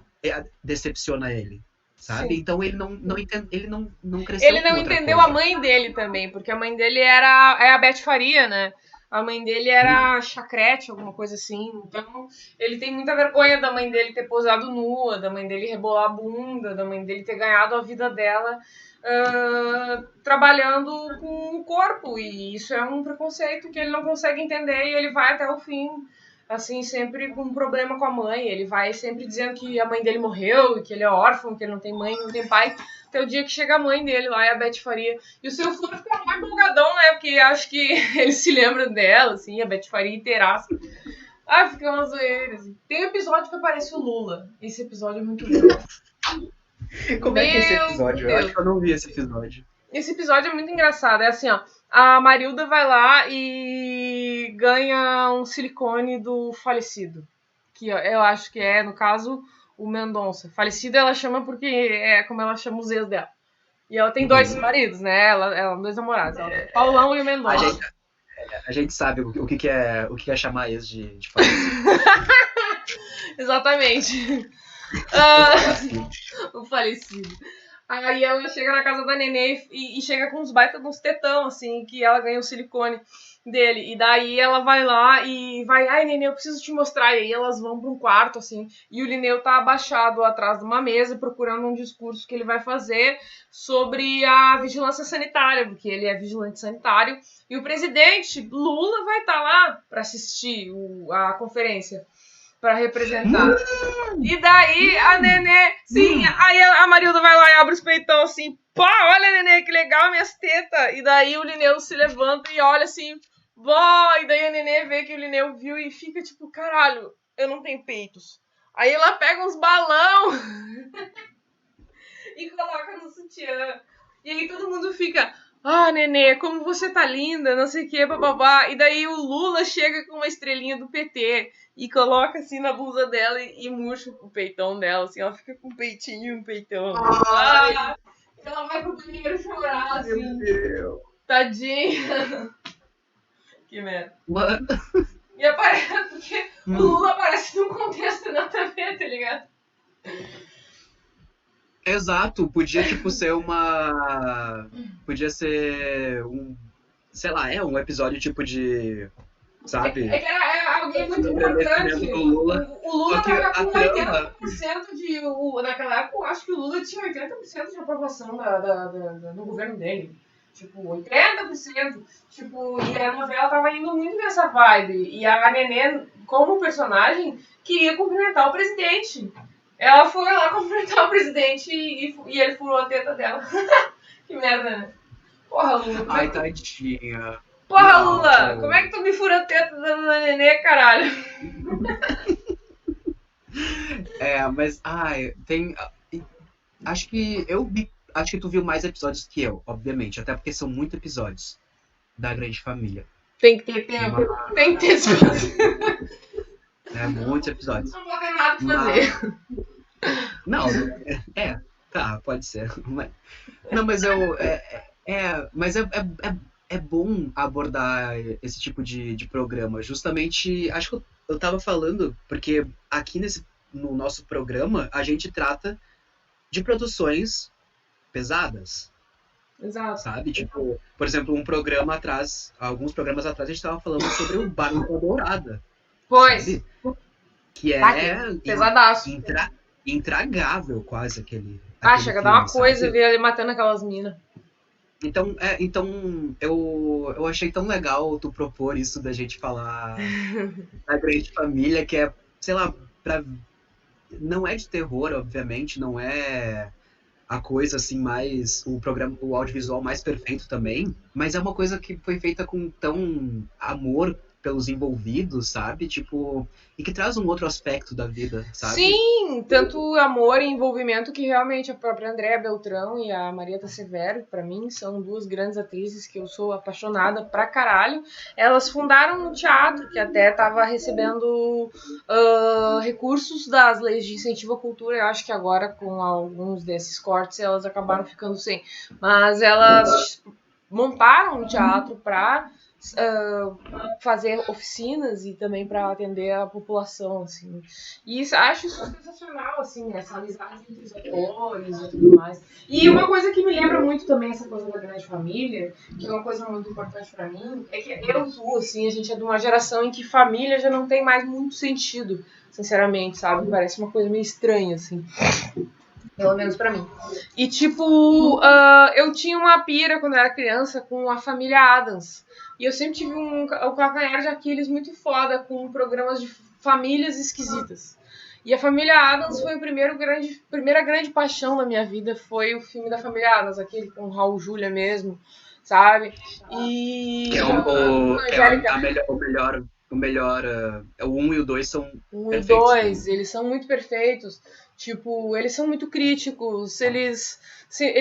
decepciona ele, sabe?
Sim.
Então ele não
Ele
cresceu com
não
outra
entendeu a
coisa.
mãe dele também, porque a mãe dele é a Beth Faria, né? A mãe dele era chacrete, alguma coisa assim. Então, ele tem muita vergonha da mãe dele ter posado nua, da mãe dele rebolar a bunda, da mãe dele ter ganhado a vida dela trabalhando com o corpo. E isso é um preconceito que ele não consegue entender e ele vai até o fim. Assim, sempre com um problema com a mãe. Ele vai sempre dizendo que a mãe dele morreu, que ele é órfão, que ele não tem mãe, não tem pai. Até o dia que chega a mãe dele lá, é a Beth Faria. E o seu fã fica mais empolgadão, né? Porque acho que ele se lembra dela, assim, a Beth Faria inteiraça. Ah, fica uma zoeira, assim. Tem um episódio que aparece o Lula. Esse episódio é muito lindo.
Como é que é esse
Meu
episódio? Eu acho
Deus.
que eu não vi esse episódio.
Esse episódio é muito engraçado. É assim, ó. A Marilda vai lá e ganha um silicone do falecido. Que eu acho que é, no caso, o Mendonça. Falecido ela chama porque é como ela chama os ex dela. E ela tem dois
Uhum.
maridos, né? Ela dois namorados. Ela tem o Paulão e o
A gente,
Mendonça.
a gente sabe o que é chamar ex de falecido.
Exatamente.
O
Ah,
falecido.
o falecido. Aí ela chega na casa da Nenê e chega com uns baita de uns tetão, assim, que ela ganha o silicone. dele. E daí ela vai lá e vai, ai, Nenê, eu preciso te mostrar. E aí elas vão para um quarto, assim, e o Linneu tá abaixado atrás de uma mesa, procurando um discurso que ele vai fazer sobre a vigilância sanitária, porque ele é vigilante sanitário. E o presidente Lula vai estar lá para assistir a conferência, para representar. E daí a Nenê, sim, aí a Marilda vai lá e abre os peitão assim, pá, olha, Nenê, que legal minhas tetas. E daí o Linneu se levanta e olha assim, vó, e daí a Nenê vê que o Linneu viu e fica tipo, caralho, eu não tenho peitos. Aí ela pega uns balão e coloca no sutiã. E aí todo mundo fica, ah, Nenê, como você tá linda, não sei o que, bababá. E daí o Lula chega com uma estrelinha do PT e coloca assim na blusa dela e murcha o peitão dela, assim, ela fica com um peitinho e um peitão. Ah, ela vai pro banheiro chorar, assim.
Meu Deus.
Tadinha. Que merda.
Mano.
E aparece, porque o Lula aparece num contexto nada a ver, tá ligado?
Exato, podia tipo ser uma. Podia ser um. Sei lá, um episódio tipo de. Sabe?
É que era alguém muito importante.
Do Lula.
O Lula
Só que
tava
a
com
trama.
80% de. Naquela época, eu acho que o Lula tinha 80% de aprovação no governo dele. Tipo, 80%. Tipo, e a novela tava indo muito nessa vibe. E a Nenê, como personagem, queria cumprimentar o presidente. Ela foi lá cumprimentar o presidente e ele furou a teta dela. Que merda, né? Porra, Lula.
Ai, tadinha.
Porra,
Não,
Lula, como é que tu me fura a teta da Nenê, caralho?
Mas, tem. Acho que acho que tu viu mais episódios que eu, obviamente, até porque são muitos episódios da Grande Família.
Tem que ter tempo, tem que ter espaço.
Muitos episódios.
Não vou ter nada pra fazer.
Não, tá, pode ser. Não, mas é bom abordar esse tipo de programa. Justamente, acho que eu tava falando, porque aqui no nosso programa, a gente trata de produções pesadas.
Exato.
Sabe? Tipo, por exemplo, alguns programas atrás, a gente tava falando sobre o Barba Dourada.
Pois.
Sabe? Que
pesadaço.
Intragável quase aquele
chega a dar uma coisa ver ele matando aquelas minas.
Então eu achei tão legal tu propor isso da gente falar da Grande Família, que é, sei lá, não é de terror, obviamente, não é a coisa assim mais o audiovisual mais perfeito também, mas é uma coisa que foi feita com tão amor pelos envolvidos, sabe? Tipo, e que traz um outro aspecto da vida, sabe?
Sim, tanto amor e envolvimento que realmente a própria Andréa Beltrão e a Marieta Severo, pra mim, são duas grandes atrizes que eu sou apaixonada pra caralho. Elas fundaram um teatro que até tava recebendo recursos das leis de incentivo à cultura. Eu acho que agora, com alguns desses cortes, elas acabaram ficando sem. Mas elas montaram um teatro pra fazer oficinas e também para atender a população, assim. E acho isso sensacional, assim, essa amizade entre os atores e tudo mais. E uma coisa que me lembra muito também essa coisa da Grande Família, que é uma coisa muito importante para mim, é que eu e tu, assim, a gente é de uma geração em que família já não tem mais muito sentido, sinceramente, sabe? Parece uma coisa meio estranha, assim. Pelo menos pra mim. E, tipo, eu tinha uma pira quando eu era criança com a família Addams. E eu sempre tive um calcanhar de Aquiles muito foda com programas de famílias esquisitas. E a família Addams foi a primeira grande paixão da minha vida. Foi o filme da família Addams, aquele com Raul Júlia mesmo, sabe? E...
Que o melhor... O 1 e o 2 são
o 1
perfeitos.
E o 2, eles são muito perfeitos. Tipo, eles são muito críticos, eles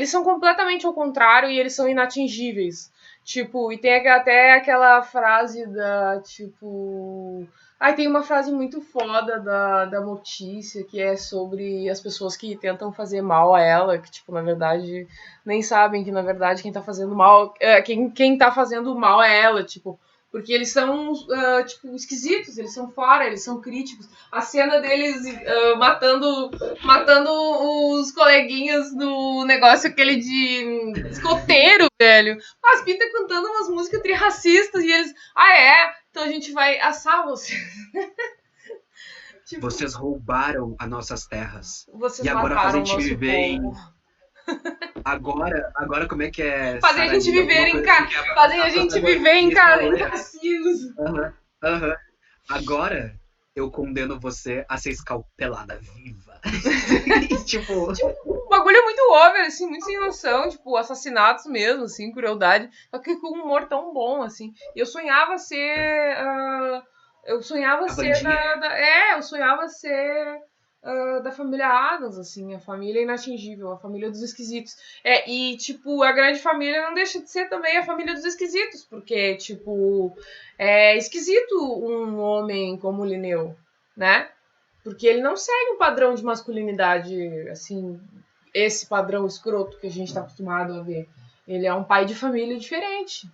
são completamente ao contrário e eles são inatingíveis. Tipo, e tem até aquela frase da, tipo... tem uma frase muito foda da Mortícia, que é sobre as pessoas que tentam fazer mal a ela, que, tipo, na verdade, nem sabem que, na verdade, quem tá fazendo mal... Quem tá fazendo mal é ela, tipo... Porque eles são, tipo, esquisitos, eles são fora, eles são críticos. A cena deles matando os coleguinhas no negócio aquele de escoteiro, velho. As pintas cantando umas músicas racistas e eles... então a gente vai assar vocês.
Tipo, vocês roubaram as nossas terras.
Vocês
e agora
mataram
fazem a gente viver em... Agora como é que é?
Fazer a gente viver em cassinos.
Agora eu condeno você a ser escalpelada viva. tipo,
o bagulho é muito over, assim, muito sem noção, tipo, assassinatos mesmo, assim, crueldade, só que com um humor tão bom, assim. E eu sonhava ser... eu sonhava ser da família Addams, assim, a família inatingível, a família dos esquisitos. E, tipo, a grande família não deixa de ser também a família dos esquisitos, porque, tipo, é esquisito um homem como o Linneu, né? Porque ele não segue um padrão de masculinidade, assim, esse padrão escroto que a gente tá acostumado a ver. Ele é um pai de família diferente.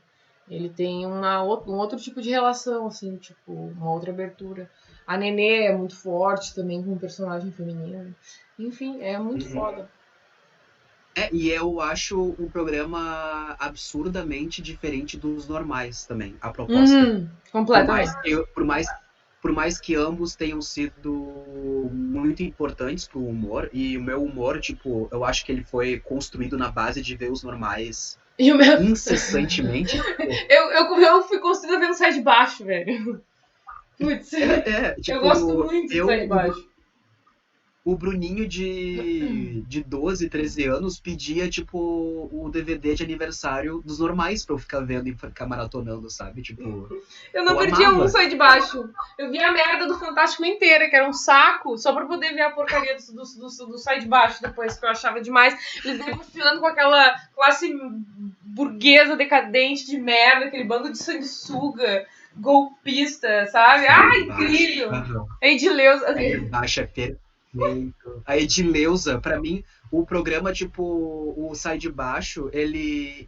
Ele tem um outro tipo de relação, assim, tipo, uma outra abertura. A Nenê é muito forte também com um personagem feminino. Enfim, é muito foda.
E eu acho um programa absurdamente diferente dos normais também, a proposta.
Completamente.
Por mais que ambos tenham sido muito importantes pro humor, e o meu humor, tipo, eu acho que ele foi construído na base de ver os normais incessantemente.
eu fui construída vendo Sai de Baixo, velho. Putz,
tipo,
eu gosto muito de Sai de Baixo.
O Bruninho de 12, 13 anos pedia, tipo, o DVD de aniversário dos normais pra eu ficar vendo e ficar maratonando, sabe? Tipo,
eu não perdia um Sai de Baixo. Eu via a merda do Fantástico inteira, que era um saco, só pra poder ver a porcaria do Sai de Baixo depois, que eu achava demais. Eles demonstrando com aquela classe burguesa decadente de merda, aquele bando de sanguessuga, golpista, sabe? Incrível! A Edileuza...
Baixa perfeito. A Edileuza, pra mim, o programa, tipo, o Sai de Baixo,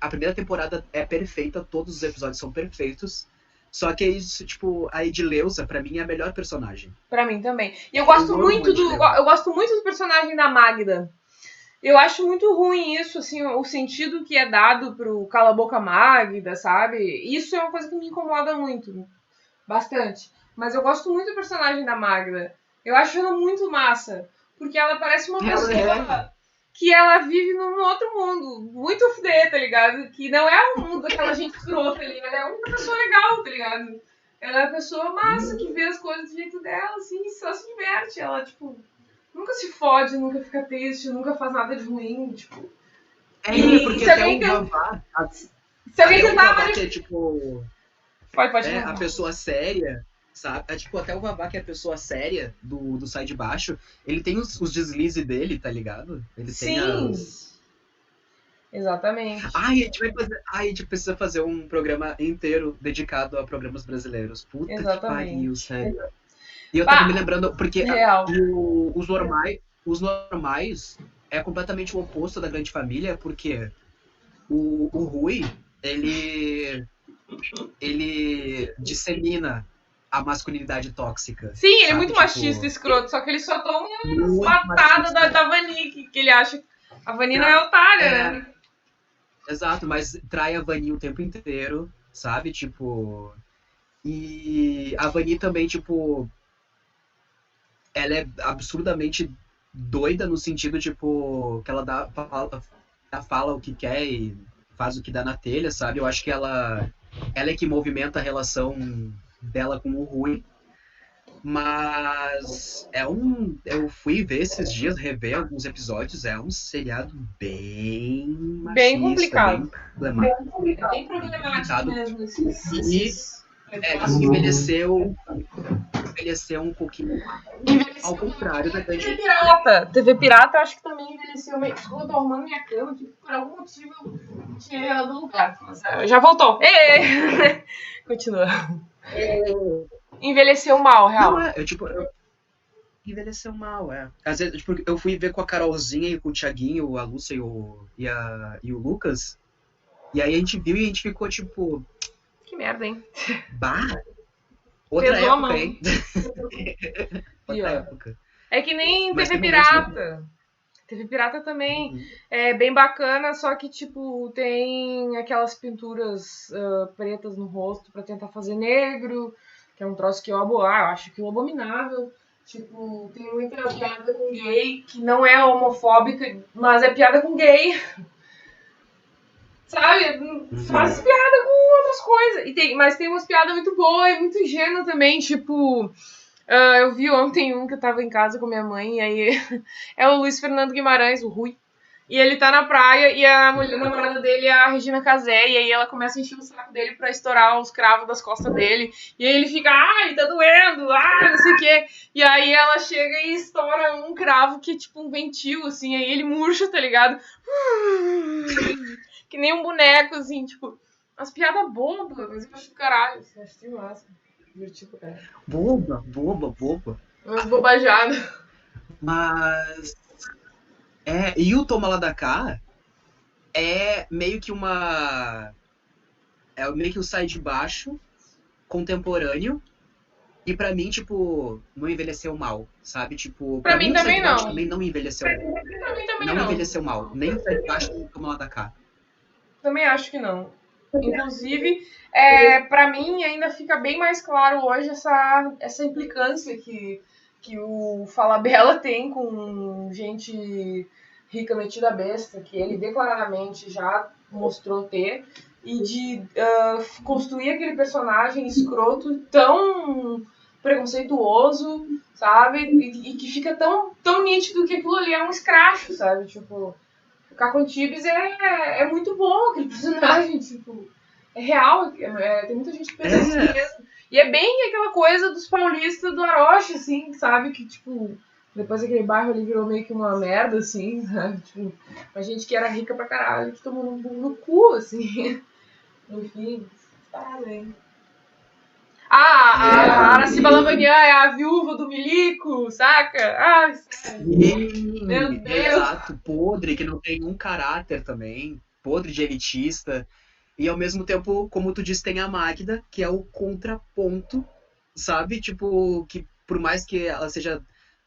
a primeira temporada é perfeita, todos os episódios são perfeitos, só que é isso, tipo, a Edileuza, pra mim, é a melhor personagem.
Pra mim também. E eu gosto muito do personagem da Magda. Eu acho muito ruim isso, assim, o sentido que é dado pro Cala a Boca Magda, sabe? Isso é uma coisa que me incomoda muito, bastante. Mas eu gosto muito do personagem da Magda. Eu acho ela muito massa, porque ela parece uma pessoa que ela vive num outro mundo, muito fudê, tá ligado? Que não é o mundo daquela gente escrota ali, ela é a única pessoa legal, tá ligado? Ela é a pessoa massa que vê as coisas do jeito dela, assim, e só se diverte. Ela, tipo, nunca se fode, nunca fica triste, nunca faz nada de ruim, tipo...
porque até o Vavá...
Se alguém tentar...
que é, tipo...
Pode
a pessoa séria... Sabe? Tipo, até o Vavá, que é a pessoa séria do Sai de Baixo, ele tem os deslizes dele, tá ligado? Ele
Sim.
tem
Exatamente.
A gente precisa fazer um programa inteiro dedicado a programas brasileiros. Puta que pariu, sério. E eu tava me lembrando, porque os normais é completamente o oposto da Grande Família, porque o Rui, ele dissemina a masculinidade tóxica.
Sim, ele é muito machista, escroto, só que ele só toma uma patada da Vani, que ele acha... A Vani não é otária, né?
Exato, mas trai a Vani o tempo inteiro, sabe? Tipo... E a Vani também, tipo... Ela é absurdamente doida no sentido, tipo... Que ela fala o que quer e faz o que dá na telha, sabe? Eu acho que ela é que movimenta a relação dela com o Rui. Mas eu fui ver esses dias, rever alguns episódios, é um seriado bem machista,
bem complicado.
Bem
problemático mesmo.
Envelheceu um pouquinho ao contrário da Grande
TV Pirata, eu acho que também envelheceu meio. Desculpa, eu tô arrumando minha cama, que por algum motivo eu tinha ela no lugar. Mas, já voltou. Continua. Envelheceu mal, real.
Não, envelheceu mal, Às vezes, tipo, eu fui ver com a Carolzinha e com o Thiaguinho, a Lúcia e o Lucas, e aí a gente viu e a gente ficou, tipo...
Que merda, hein?
Bah! Outra
Pesou a
época,
mão.
hein? Outra
Pior.
época.
É que nem
Mas
TV
tem momentos muito.
Pirata. TV Pirata também
Uhum.
é bem bacana, só que, tipo, tem aquelas pinturas pretas no rosto pra tentar fazer negro, que é um troço que eu acho que é abominável. Tipo, tem muita piada com gay, que não é homofóbica, mas é piada com gay, sabe? Faz
Uhum.
piada com outras coisas. Mas tem umas piadas muito boas e muito ingênuas também, tipo... eu vi ontem um que eu tava em casa com minha mãe, e aí é o Luiz Fernando Guimarães, o Rui. E ele tá na praia e a mulher namorada dele é a Regina Casé, e aí ela começa a encher o saco dele pra estourar os cravos das costas dele. E aí ele fica, ai, tá doendo, não sei o quê. E aí ela chega e estoura um cravo que é tipo um ventil, assim, aí ele murcha, tá ligado? Que nem um boneco, assim, tipo, umas piadas bobas, mas eu acho do caralho, assim, acho que massa. Divertido, cara.
Boba, boba, boba.
Umas bobajadas.
Mas. E o Toma Lá da Cá é meio que uma. É meio que o Sai de Baixo contemporâneo. E pra mim, tipo, não envelheceu mal, sabe? Tipo,
Pra
pra
mim
mim o Sai
também
de Baixo
não.
também não envelheceu mal.
Pra mim também
Não
não.
envelheceu mal. Nem o Sai de Baixo nem o Toma Lá da Cá.
Também acho que não. Inclusive, para mim ainda fica bem mais claro hoje essa implicância que o Falabella tem com gente rica metida besta, que ele declaradamente já mostrou ter, e de construir aquele personagem escroto tão preconceituoso, sabe? E que fica tão nítido que aquilo ali é um escracho, sabe? Tipo, o Caco Antibes é muito bom, aquele personagem, tipo, é real, tem muita gente que pensa assim
É,
mesmo. E é bem aquela coisa dos paulistas do Aroche, assim, sabe? Que, tipo, depois aquele bairro ali virou meio que uma merda, assim, sabe? Tipo, a gente que era rica pra caralho, que tomou no cu, assim. Enfim, parabéns. A Araciba Lavagnan é a viúva do Milico, saca? Ai, meu
sim,
Deus.
exato. Podre, que não tem um caráter também. Podre de elitista. E ao mesmo tempo, como tu disse, tem a Magda, que é o contraponto, sabe? Tipo, que por mais que ela seja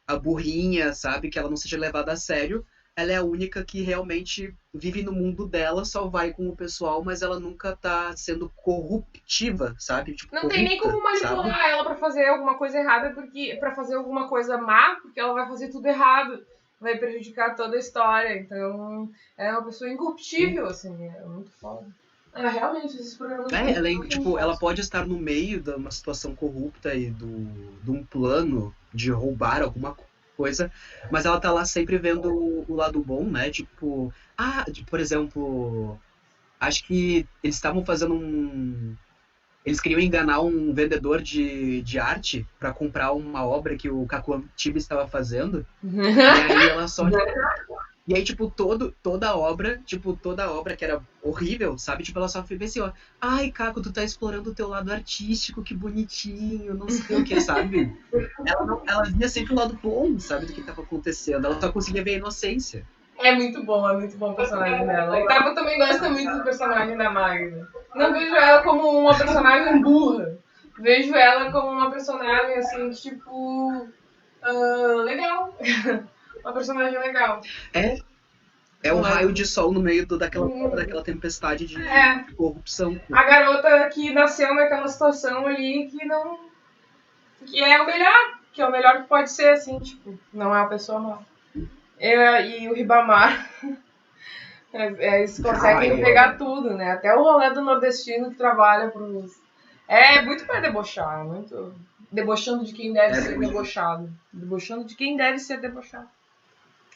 a burrinha, sabe? Que ela não seja levada a sério, ela é a única que realmente vive no mundo dela, só vai com o pessoal, mas ela nunca tá sendo corruptiva, sabe? Tipo,
Não tem nem
corrupta,
como
sabe?
manipular ela pra fazer alguma coisa errada, porque para fazer alguma coisa má, porque ela vai fazer tudo errado, vai prejudicar toda a história. Então, é uma pessoa incorruptível, assim, é muito foda. Ah, realmente, esses programas de
Ela,
televisão são
tipo, ela
chatos.
pode estar no meio de uma situação corrupta e de um plano de roubar alguma coisa, mas ela tá lá sempre vendo o lado bom, né? Tipo, por exemplo, acho que eles estavam fazendo um. Eles queriam enganar um vendedor de arte para comprar uma obra que o Caco Antibes estava fazendo, e aí ela só e aí, tipo, toda a obra que era horrível, sabe? Tipo, ela só foi assim, ó. Ai, Caco, tu tá explorando o teu lado artístico, que bonitinho, não sei o que, sabe? Ela via sempre o lado bom, sabe, do que tava acontecendo. Ela só conseguia ver a inocência.
É muito bom o personagem dela. E Tava também gosta muito do personagem da Magda. Não vejo ela como uma personagem burra. Vejo ela como uma personagem, assim, tipo. Legal. Uma personagem legal.
É, é um raio de sol no meio daquela tempestade
É,
de corrupção.
a garota que nasceu naquela situação ali que não. Que é o melhor. Que é o melhor que pode ser, assim, tipo, não é uma pessoa má. E o Ribamar, eles conseguem
Ai,
pegar tudo, né? Até o rolê do nordestino que trabalha pros. É muito pra debochar, muito. Debochando de quem deve
é
ser
muito.
debochado. Debochando de quem deve ser debochado.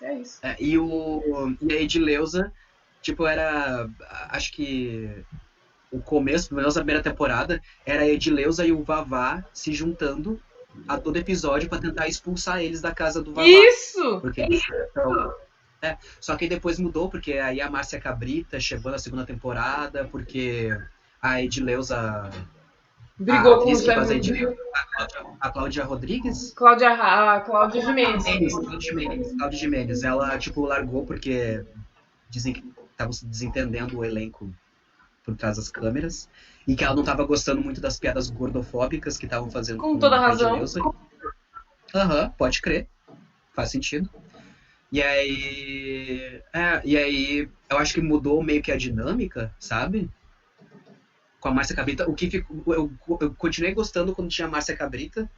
É isso.
E a Edileuza, tipo, era. Acho que o começo, pelo menos a primeira temporada, era a Edileuza e o Vavá se juntando a todo episódio pra tentar expulsar eles da casa do Vavá.
Isso!
Porque eles são- Só que depois mudou, porque aí a Márcia Cabrita chegou na segunda temporada, porque a Edileuza, a
Brigou com o
atriz que
Zé
faz a Edileuza, a Cláudia Rodrigues,
Cláudia Gimenez.
Cláudia Gimenez, ela, tipo, largou porque dizem que estavam se desentendendo o elenco por trás das câmeras, e que ela não tava gostando muito das piadas gordofóbicas que estavam fazendo
Com toda
a
razão.
Edneuza. Aham, pode crer. Faz sentido. E aí, eu acho que mudou meio que a dinâmica, sabe? Com a Márcia Cabrita. O que eu continuei gostando quando tinha a Márcia Cabrita,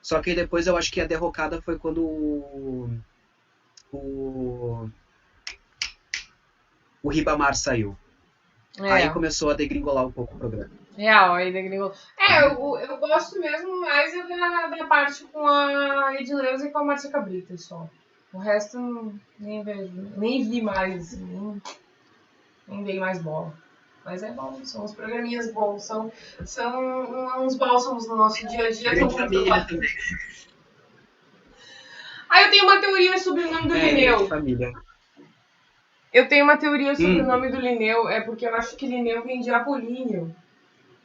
só que depois eu acho que a derrocada foi quando o Ribamar saiu. Aí começou a degringolar um pouco o programa.
Real, aí degringolou. Eu gosto mesmo mais da parte com a Edneuza e com a Márcia Cabrita só. O resto nem vejo, nem vi mais, nem dei mais bola. Mas é bom, são uns programinhas bons, são uns bálsamos no nosso dia a dia.
Grande família também.
Eu tenho uma teoria sobre o nome do Linneu.
Família.
Eu tenho uma teoria sobre o nome do Linneu, é porque eu acho que Linneu vem de Apolíneo.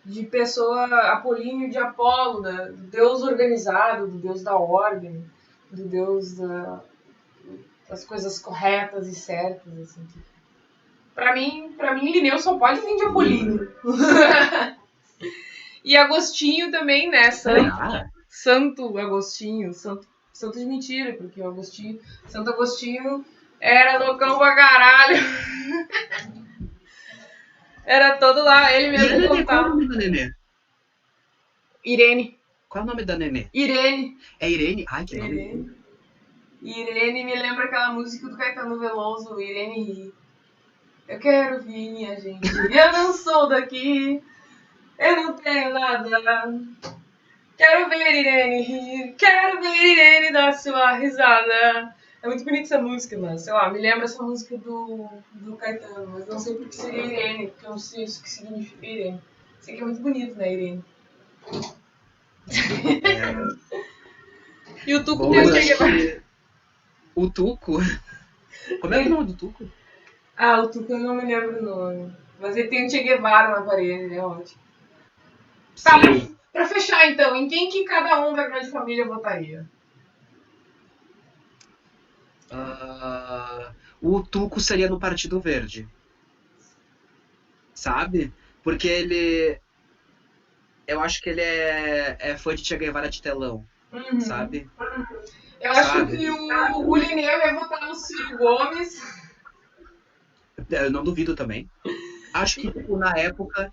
De pessoa, Apolíneo de Apolo, do deus organizado, do deus da ordem, do deus das coisas corretas e certas, assim. Pra mim, Linneu só pode vir de Apolíneo. E Agostinho também, né? Santo Agostinho, santo de mentira, porque o Santo Agostinho era loucão pra caralho. Era todo lá, ele mesmo contava.
Qual é o nome da nenê?
Irene.
Qual é o nome da nenê?
Irene.
É Irene? Ai, que nome.
Irene me lembra aquela música do Caetano Veloso, Irene ri. Eu quero vir, minha gente. Eu não sou daqui. Eu não tenho nada. Quero ver Irene rir. Quero ver Irene dar sua risada. É muito bonita essa música, mas sei lá, me lembra essa música do Caetano, mas não sei por que seria Irene, porque eu não sei isso que significa Irene. Sei que é muito bonito, né, Irene? E o Tuco tem o Che Guevara.
O Tuco? Como é o nome do Tuco?
O Tuco eu não me lembro o nome. Mas ele tem o Che Guevara na parede, é ótimo. Tá, pra fechar então, em quem que cada um da grande família votaria?
O Tuco seria no Partido Verde. Sabe? Porque ele... Eu acho que ele é fã de Che Guevara de telão. Sabe?
Eu acho que o Linneu ia votar no Ciro Gomes.
Eu não duvido também. Acho que na época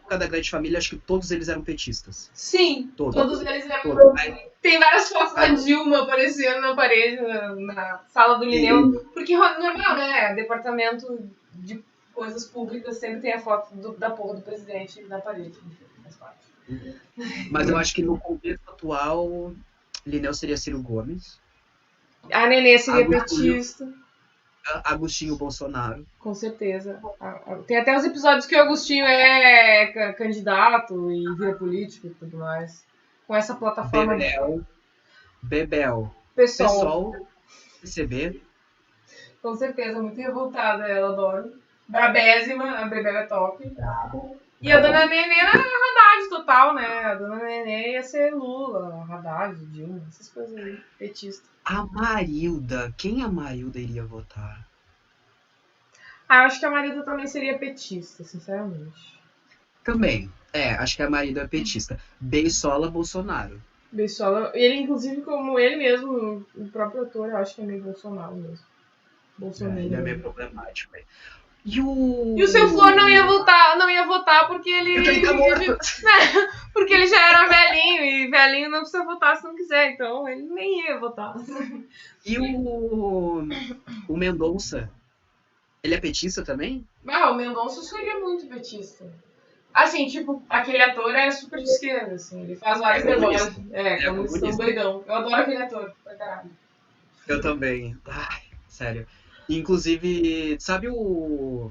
da Grande Família, acho que todos eles eram petistas.
Sim, todos eles eram. Tem várias fotos da Dilma aparecendo na parede, na sala do Linneu. Porque normal, né? Departamento de coisas públicas sempre tem a foto da porra do presidente na parede. Faz parte.
Mas eu acho que no contexto atual, Linneu seria Ciro Gomes.
A Nenê seria petista.
Agostinho Bolsonaro.
Com certeza. Tem até os episódios que o Agostinho é candidato e vira político e tudo mais. Com essa plataforma.
Bebel.
PSOL.
PCB.
Com certeza, muito revoltada, ela adoro. Brabésima, a Bebel é top. E a Dona Nenê era Haddad total, né? A Dona Nenê ia ser Lula, Haddad, Dilma, essas coisas aí, petista.
A Marilda. Quem a Marilda iria votar?
Eu acho que a Marilda também seria petista, sinceramente.
Também. Acho que a Marilda é petista. Beisola Bolsonaro.
Beisola, ele inclusive como ele mesmo, o próprio ator, eu acho que é meio Bolsonaro mesmo. Bolsonaro.
Ele é meio problemático.
E o Seu Flor não ia votar porque ele... porque ele já era velhinho, e velhinho não precisa votar se não quiser, então ele nem ia votar.
E o Mendonça, ele é petista também?
O Mendonça seria muito petista. Assim, tipo, aquele ator é super de esquerda, assim, ele faz vários negócios. Comunista doidão. Eu adoro aquele ator, pra caralho.
Eu também. Ai, sério. Inclusive, sabe o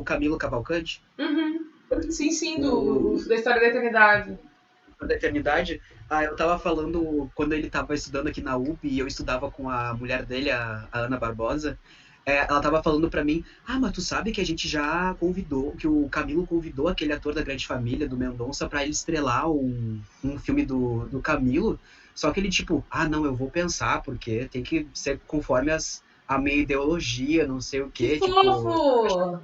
Camilo Cavalcante?
Sim, da História da Eternidade.
Da Eternidade? Eu tava falando, quando ele tava estudando aqui na UP, e eu estudava com a mulher dele, a Ana Barbosa, ela tava falando pra mim, mas tu sabe que a gente já convidou, que o Camilo convidou aquele ator da Grande Família, do Mendonça, pra ele estrelar um filme do Camilo, só que ele tipo, não, eu vou pensar, porque tem que ser conforme a minha ideologia, não sei o quê.
Que fofo!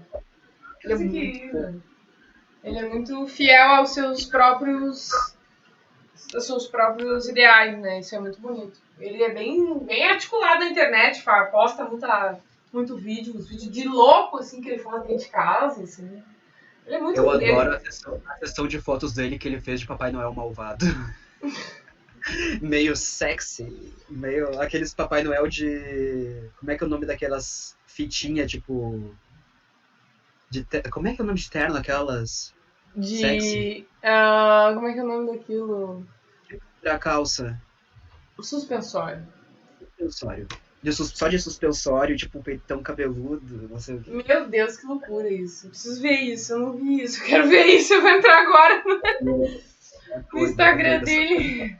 Ele é
Coisa
muito fofo.
querida. Ele é muito fiel aos seus próprios ideais, né? Isso é muito bonito. Ele é bem articulado na internet, posta muito vídeo, uns vídeos de louco, assim, que ele faz dentro de casa, assim. Ele é muito
Eu
dele.
adoro a sessão de fotos dele que ele fez de Papai Noel malvado. Meio sexy, meio aqueles Papai Noel de... Como é que é o nome daquelas fitinhas, tipo... Como é que é o nome de terno? Aquelas... Sexy?
Como é que é o nome daquilo?
A calça.
Suspensório.
Suspensório. Só de suspensório, tipo, peitão cabeludo, não sei o quê.
Meu Deus, que loucura isso. Eu preciso ver isso, eu não vi isso. Eu quero ver isso, eu vou entrar agora no Instagram dele.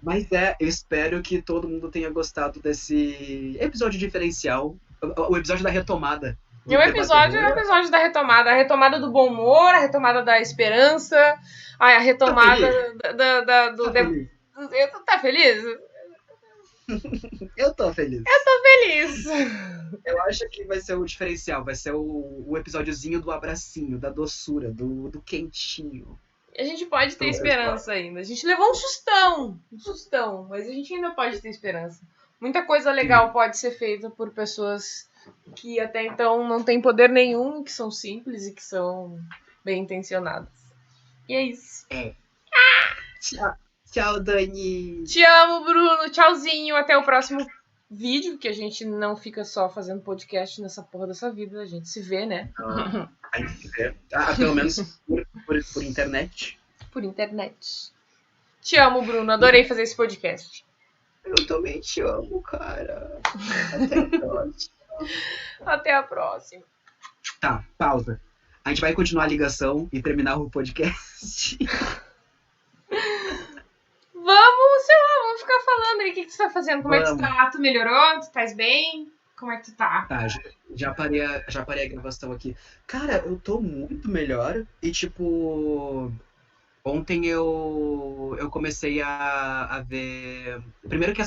Mas eu espero que todo mundo tenha gostado desse episódio diferencial. O episódio da retomada.
E o episódio da retomada. A retomada do bom humor, a retomada da esperança, a retomada do... Tá feliz?
Eu tô feliz.
Feliz.
Eu acho que vai ser o diferencial. Vai ser o episódiozinho do abracinho, da doçura, do quentinho.
A gente pode ter esperança ainda. A gente levou um sustão, mas a gente ainda pode ter esperança. Muita coisa legal pode ser feita por pessoas que até então não têm poder nenhum, que são simples e que são bem intencionadas. E é isso.
Tchau, Dani.
Te amo, Bruno. Tchauzinho. Até o próximo vídeo, que a gente não fica só fazendo podcast nessa porra dessa vida. A gente se vê, né?
A gente se vê. Pelo menos por internet.
Por internet. Te amo, Bruno. Adorei fazer esse podcast.
Eu também te amo, cara. Até a próxima.
Até a próxima.
Tá, pausa. A gente vai continuar a ligação e terminar o podcast.
Vamos ficar falando aí o que tu tá fazendo. Como é que tu tá? Tu melhorou? Tu estás bem? Como é que tu tá?
Tá, já parei a gravação aqui. Cara, eu tô muito melhor e, tipo... Ontem eu comecei a ver... Primeiro que